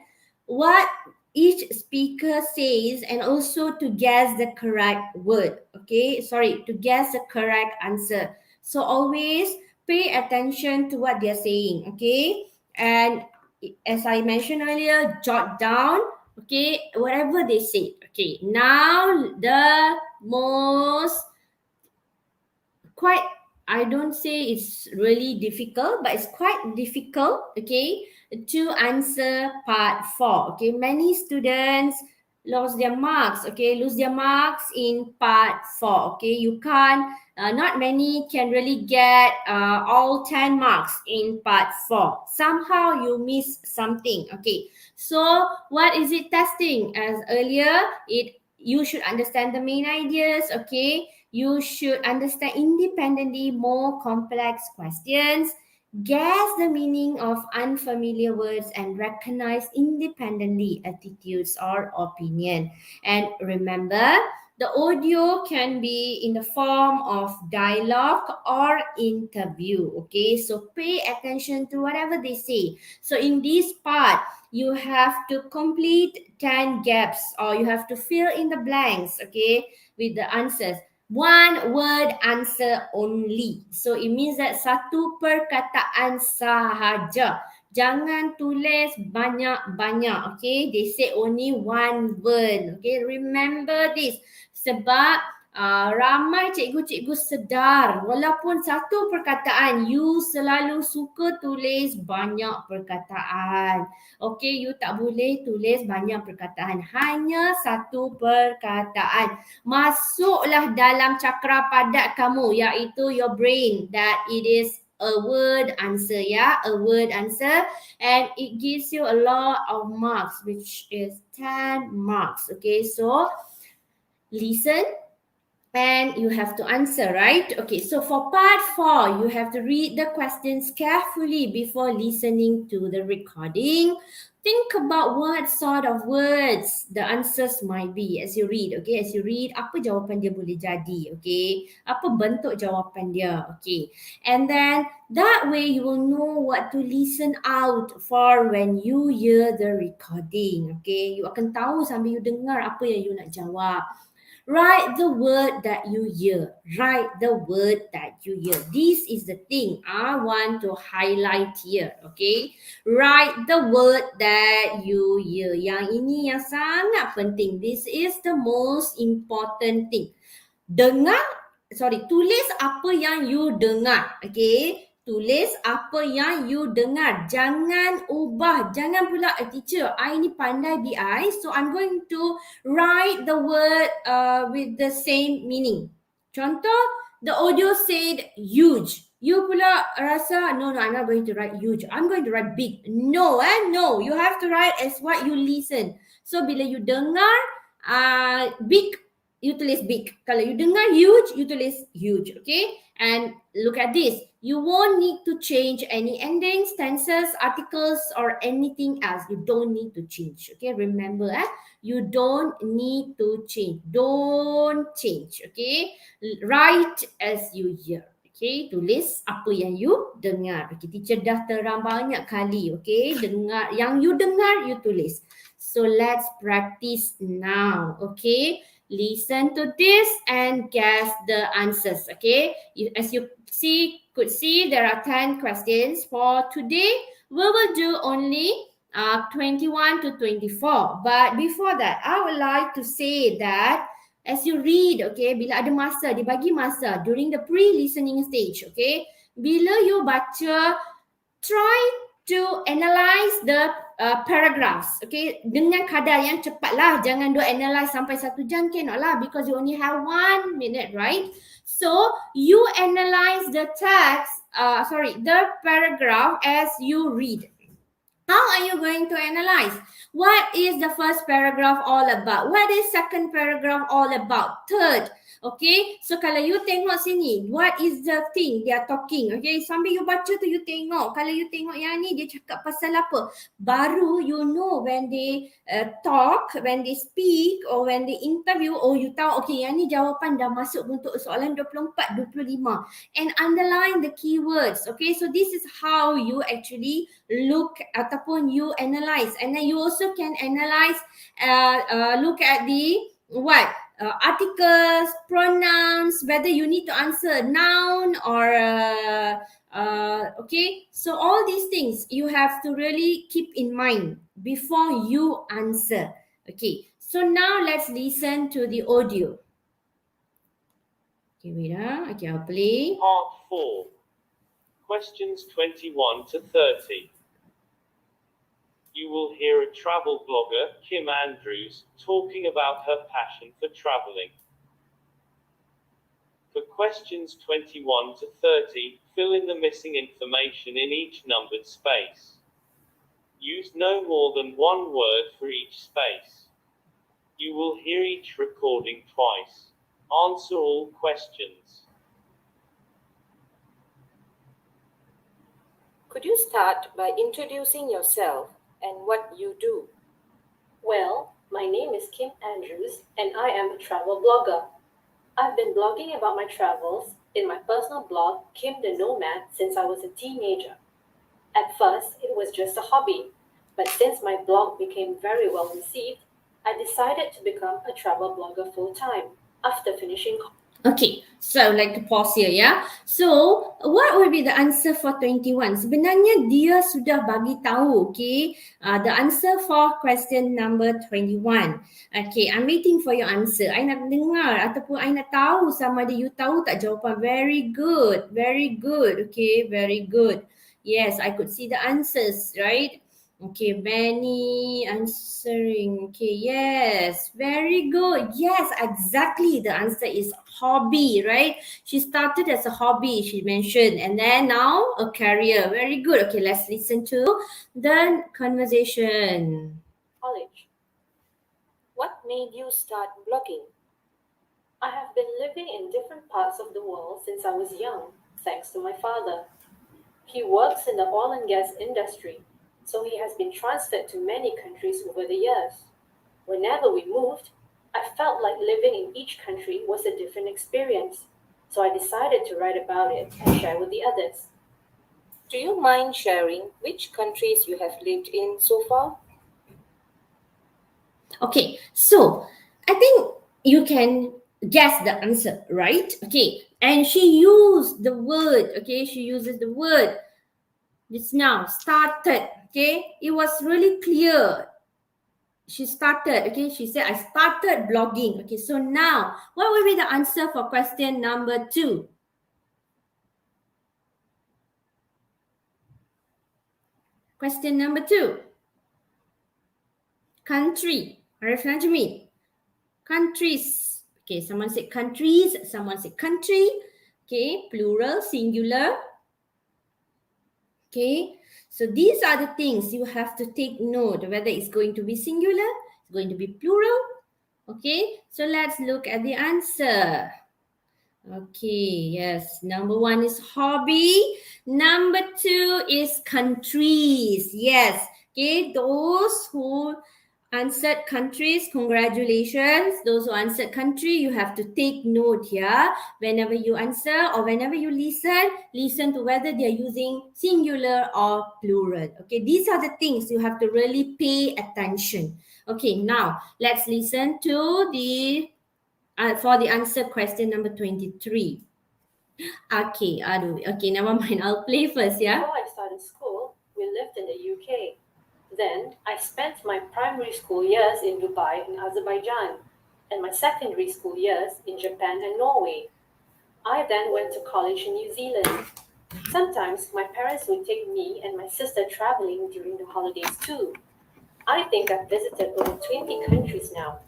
what each speaker says and also to guess the correct word. Okay, sorry, to guess the correct answer. So always pay attention to what they're saying, okay? And as I mentioned earlier, jot down, okay, whatever they say. Okay, now the most quite, I don't say it's really difficult, but it's quite difficult, okay, to answer part 4. Okay, many students lose their marks in part 4. Okay, you can't, not many can really get all 10 marks in part 4. Somehow you miss something. Okay, so what is it testing? As earlier, you should understand the main ideas. Okay, you should understand independently more complex questions, guess the meaning of unfamiliar words, and recognize independently attitudes or opinion. And remember, the audio can be in the form of dialogue or interview. Okay, so pay attention to whatever they say. So in this part, you have to complete 10 gaps, or you have to fill in the blanks, okay, with the answers. One word answer only. So it means that satu perkataan sahaja. Jangan tulis banyak-banyak. Okay, they say only one word. Okay, remember this. Sebab ramai cikgu-cikgu sedar walaupun satu perkataan, you selalu suka tulis banyak perkataan. Okay, you tak boleh tulis banyak perkataan, hanya satu perkataan. Masuklah dalam cakra padat kamu, iaitu your brain, that it is a word answer, yeah, a word answer, and it gives you a lot of marks, which is 10 marks. Okay, so listen and you have to answer, right? Okay, so for part 4, you have to read the questions carefully before listening to the recording. Think about what sort of words the answers might be as you read. Okay, as you read, apa jawapan dia boleh jadi? Okay, apa bentuk jawapan dia? Okay, and then that way you will know what to listen out for when you hear the recording. Okay, you akan tahu sambil you dengar apa yang you nak jawab. Write the word that you hear. Write the word that you hear. This is the thing I want to highlight here. Okay. Write the word that you hear. Yang ini yang sangat penting. This is the most important thing. Tulis apa yang you dengar. Okay. Tulis apa yang you dengar. Jangan ubah. Jangan pula, teacher, I ni pandai BI, so I'm going to write the word with the same meaning. Contoh, the audio said huge. You pula rasa, no, I'm not going to write huge. I'm going to write big. No, no. You have to write as what you listen. So, bila you dengar big, you tulis big. Kalau you dengar huge, you tulis huge. Okay? And look at this. You won't need to change any endings, tenses, articles, or anything else. You don't need to change. Okay, remember, you don't need to change. Don't change. Okay, write as you hear. Okay, tulis apa yang you dengar. Okay, teacher dah terang banyak kali. Okay, dengar yang you dengar, you tulis. So let's practice now. Okay, listen to this and guess the answers. Okay, as you could see there are 10 questions. For today, we will do only 21 to 24. But before that, I would like to say that as you read, okay, bila ada masa, dibagi masa during the pre-listening stage, okay, bila you baca, try to analyze the paragraphs, okay, dengan kadar yang cepat lah. Jangan do analyze sampai 1 jam, cannot lah, because you only have 1 minute, right? So you analyze the text, the paragraph as you read. How are you going to analyze? What is the first paragraph all about? What is second paragraph all about? Third, okay? So kalau you tengok sini, what is the thing they are talking? Okay, sambil you baca tu you tengok. Kalau you tengok yang ni, dia cakap pasal apa? Baru you know when they talk, when they speak or when they interview, oh you tahu, okay, yang ni jawapan dah masuk untuk soalan 24, 25. And underline the keywords, okay? So this is how you actually look ataupun you analyze, and then you also can analyze, look at the articles, pronouns, whether you need to answer noun or okay. So all these things you have to really keep in mind before you answer. Okay, so now let's listen to the audio. Okay, wait. Okay, I'll play. Part 4. Questions 21 to 30. You will hear a travel blogger, Kim Andrews, talking about her passion for traveling. For questions 21 to 30, fill in the missing information in each numbered space. Use no more than 1 word for each space. You will hear each recording twice. Answer all questions. Could you start by introducing yourself and what you do? Well, my name is Kim Andrews and I am a travel blogger. I've been blogging about my travels in my personal blog, Kim the Nomad, since I was a teenager. At first, it was just a hobby, but since my blog became very well received, I decided to become a travel blogger full-time after finishing. Okay, so I'd like to pause here, yeah. So, what will be the answer for 21? Sebenarnya dia sudah bagi tahu, okay, the answer for question number 21. Okay, I'm waiting for your answer. I nak dengar ataupun I nak tahu sama ada you tahu tak jawapan. Very good, okay, very good. Yes, I could see the answers, right? Okay, Benny answering. Okay, yes, very good. Yes, exactly. The answer is hobby, right? She started as a hobby, she mentioned, and then now a career. Very good. Okay, let's listen to the conversation. College. What made you start blogging? I have been living in different parts of the world since I was young, thanks to my father. He works in the oil and gas industry, so he has been transferred to many countries over the years. Whenever we moved, I felt like living in each country was a different experience, so I decided to write about it and share with the others. Do you mind sharing which countries you have lived in so far? Okay, so I think you can guess the answer, right? Okay, and she used the word, okay, she uses the word just now, started, okay, it was really clear. She started, okay, she said, I started blogging. Okay, so now, what will be the answer for question number 2? Question number 2. Country. Arif Najmi. Countries. Okay, someone said countries, someone said country. Okay, plural, singular. Okay, so these are the things you have to take note, whether it's going to be singular, it's going to be plural. Okay, so let's look at the answer. Okay, yes. Number 1 is hobby. Number 2 is countries. Yes. Okay, those who answered countries, congratulations. Those who answered country, you have to take note here. Whenever you answer or whenever you listen to whether they are using singular or plural. Okay, these are the things you have to really pay attention. Okay, now let's listen to the for the answer question number 23. Okay, never mind. I'll play first, yeah? Before I started school, we lived in the UK. Then I spent my primary school years in Dubai and Azerbaijan, and my secondary school years in Japan and Norway. I then went to college in New Zealand. Sometimes my parents would take me and my sister traveling during the holidays too. I think I've visited over 20 countries now.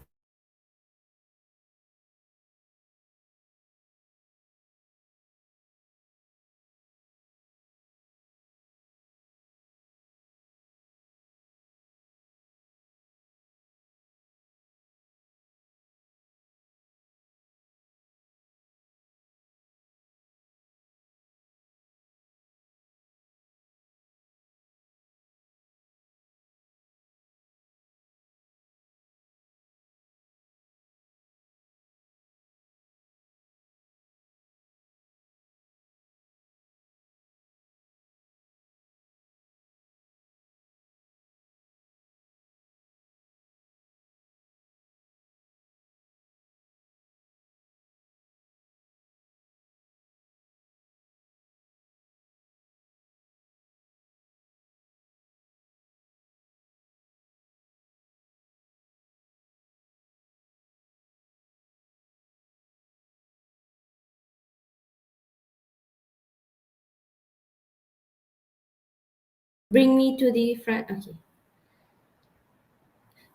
Bring me to the front. Okay.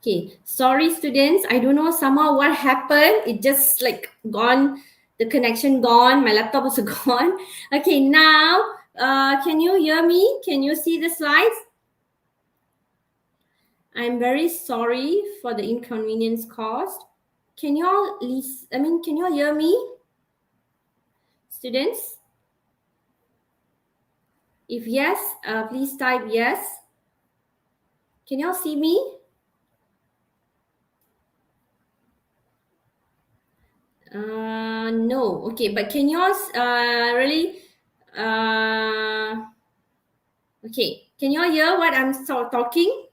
Okay, sorry students, I don't know somehow what happened. It just like gone, the connection gone, my laptop also gone. Okay, now can you hear me? Can you see the slides? I'm very sorry for the inconvenience caused. Can you all can you all hear me? Students? If yes, please type yes. Can you all see me? No. Okay, but can you all really okay, can you all hear what I'm talking?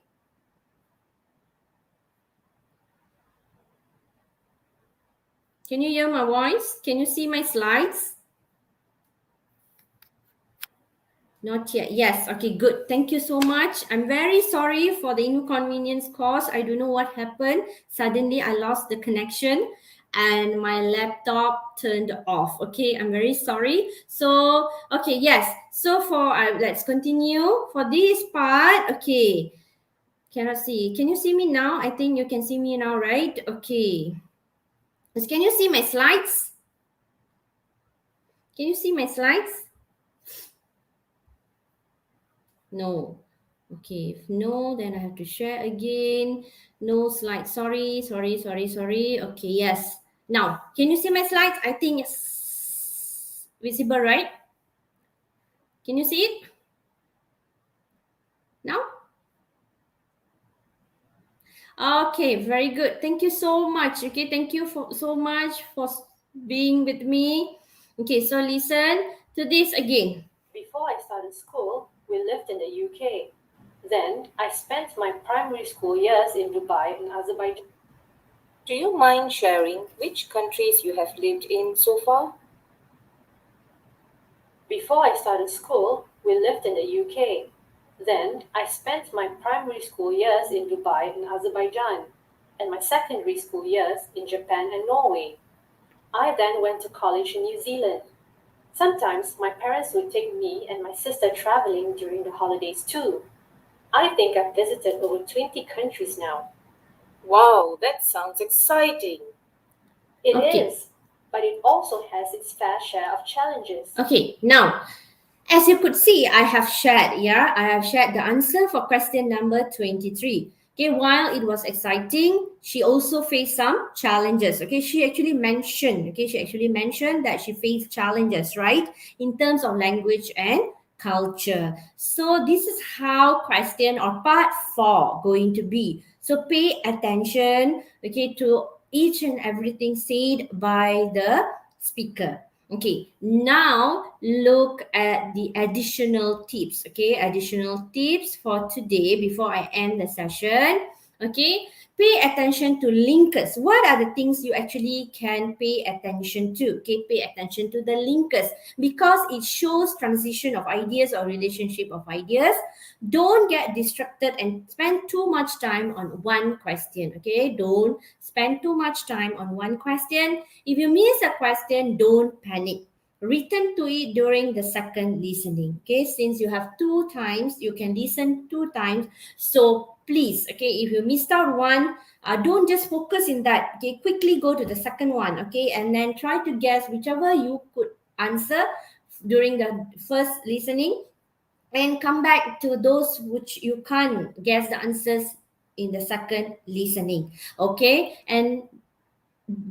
Can you hear my voice? Can you see my slides? Not yet. Yes. Okay, good. Thank you so much. I'm very sorry for the inconvenience caused. I don't know what happened. Suddenly I lost the connection and my laptop turned off. Okay, I'm very sorry. So, okay, yes. So let's continue. For this part, okay. Cannot see. Can you see me now? I think you can see me now, right? Okay. Can you see my slides? Can you see my slides? No. Okay, if no, then I have to share again. No slide. Sorry. Okay, yes. Now, can you see my slides? I think it's visible, right? Can you see it? Now? Okay, very good. Thank you so much. Okay, thank you so much for being with me. Okay, so listen to this again. Before I started school, we lived in the UK. Then I spent my primary school years in Dubai and Azerbaijan. Do you mind sharing which countries you have lived in so far? Before I started school, we lived in the UK. Then I spent my primary school years in Dubai and Azerbaijan, and my secondary school years in Japan and Norway. I then went to college in New Zealand. Sometimes my parents would take me and my sister traveling during the holidays too. I think I've visited over 20 countries now. Wow, that sounds exciting. It Okay. is, but it also has its fair share of challenges. Okay, now, as you could see, I have shared the answer for question number 23. Okay, while it was exciting, she also faced some challenges. Okay, she actually mentioned that she faced challenges, right, in terms of language and culture. So this is how question or part 4 going to be. So pay attention, okay, to each and everything said by the speaker. Okay, now look at the additional tips. Okay, additional tips for today before I end the session. Okay, pay attention to linkers. What are the things you actually can pay attention to? Okay, pay attention to the linkers because it shows transition of ideas or relationship of ideas. Don't get distracted and spend too much time on one question. Okay, don't spend too much time on one question. If you miss a question, don't panic. Return to it during the second listening. Okay, since you have 2 times, you can listen 2 times. So please, okay, if you missed out one, don't just focus in that. Okay, quickly go to the second one. Okay, and then try to guess whichever you could answer during the first listening, and come back to those which you can't guess the answers in the second listening. Okay, and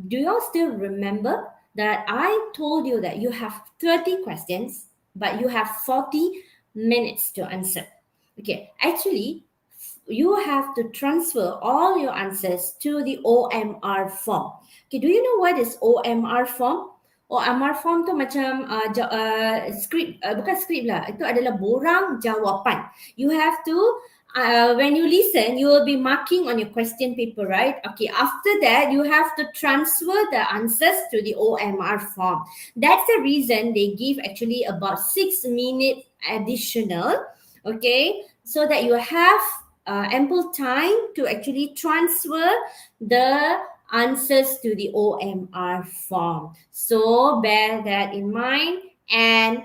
do you all still remember that I told you that you have 30 questions, but you have 40 minutes to answer? Okay, actually, you have to transfer all your answers to the OMR form. Okay, do you know what is OMR form? OMR form tu macam skrip, bukan skrip lah, itu adalah borang jawapan. You have to when you listen, you will be marking on your question paper, right? Okay, after that, you have to transfer the answers to the OMR form. That's the reason they give actually about 6 minutes additional, okay, so that you have ample time to actually transfer the answers to the OMR form. So bear that in mind and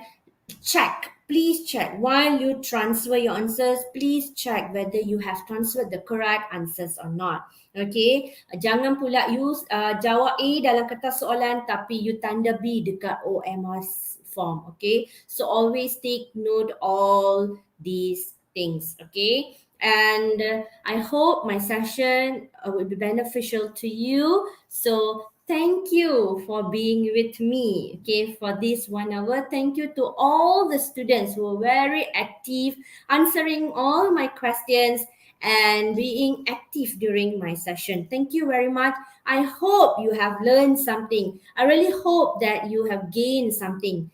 check. Please check while you transfer your answers. Please check whether you have transferred the correct answers or not. Okay, jangan pula you jawab A dalam kertas soalan tapi you tanda B dekat OMR form. Okay, so always take note all these things. Okay, and I hope my session will be beneficial to you. So thank you for being with me, okay, for this 1 hour. Thank you to all the students who were very active, answering all my questions and being active during my session. Thank you very much. I hope you have learned something. I really hope that you have gained something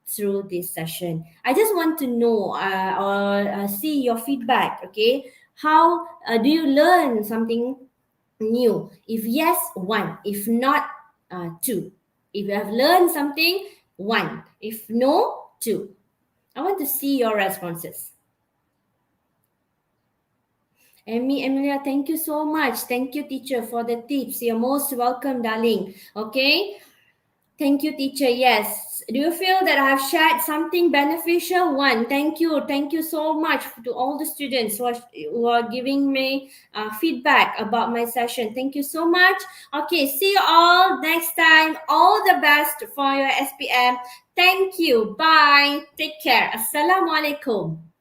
through this session. I just want to know or see your feedback, okay? How do you learn something new? If yes, 1. If not, 2. If you have learned something, 1. If no, 2. I want to see your responses. Emilia, thank you so much. Thank you, teacher, for the tips. You're most welcome, darling. Okay. Thank you, teacher. Yes. Do you feel that I have shared something beneficial? One, thank you. Thank you so much to all the students who are giving me feedback about my session. Thank you so much. Okay, see you all next time. All the best for your SPM. Thank you. Bye. Take care. Assalamualaikum.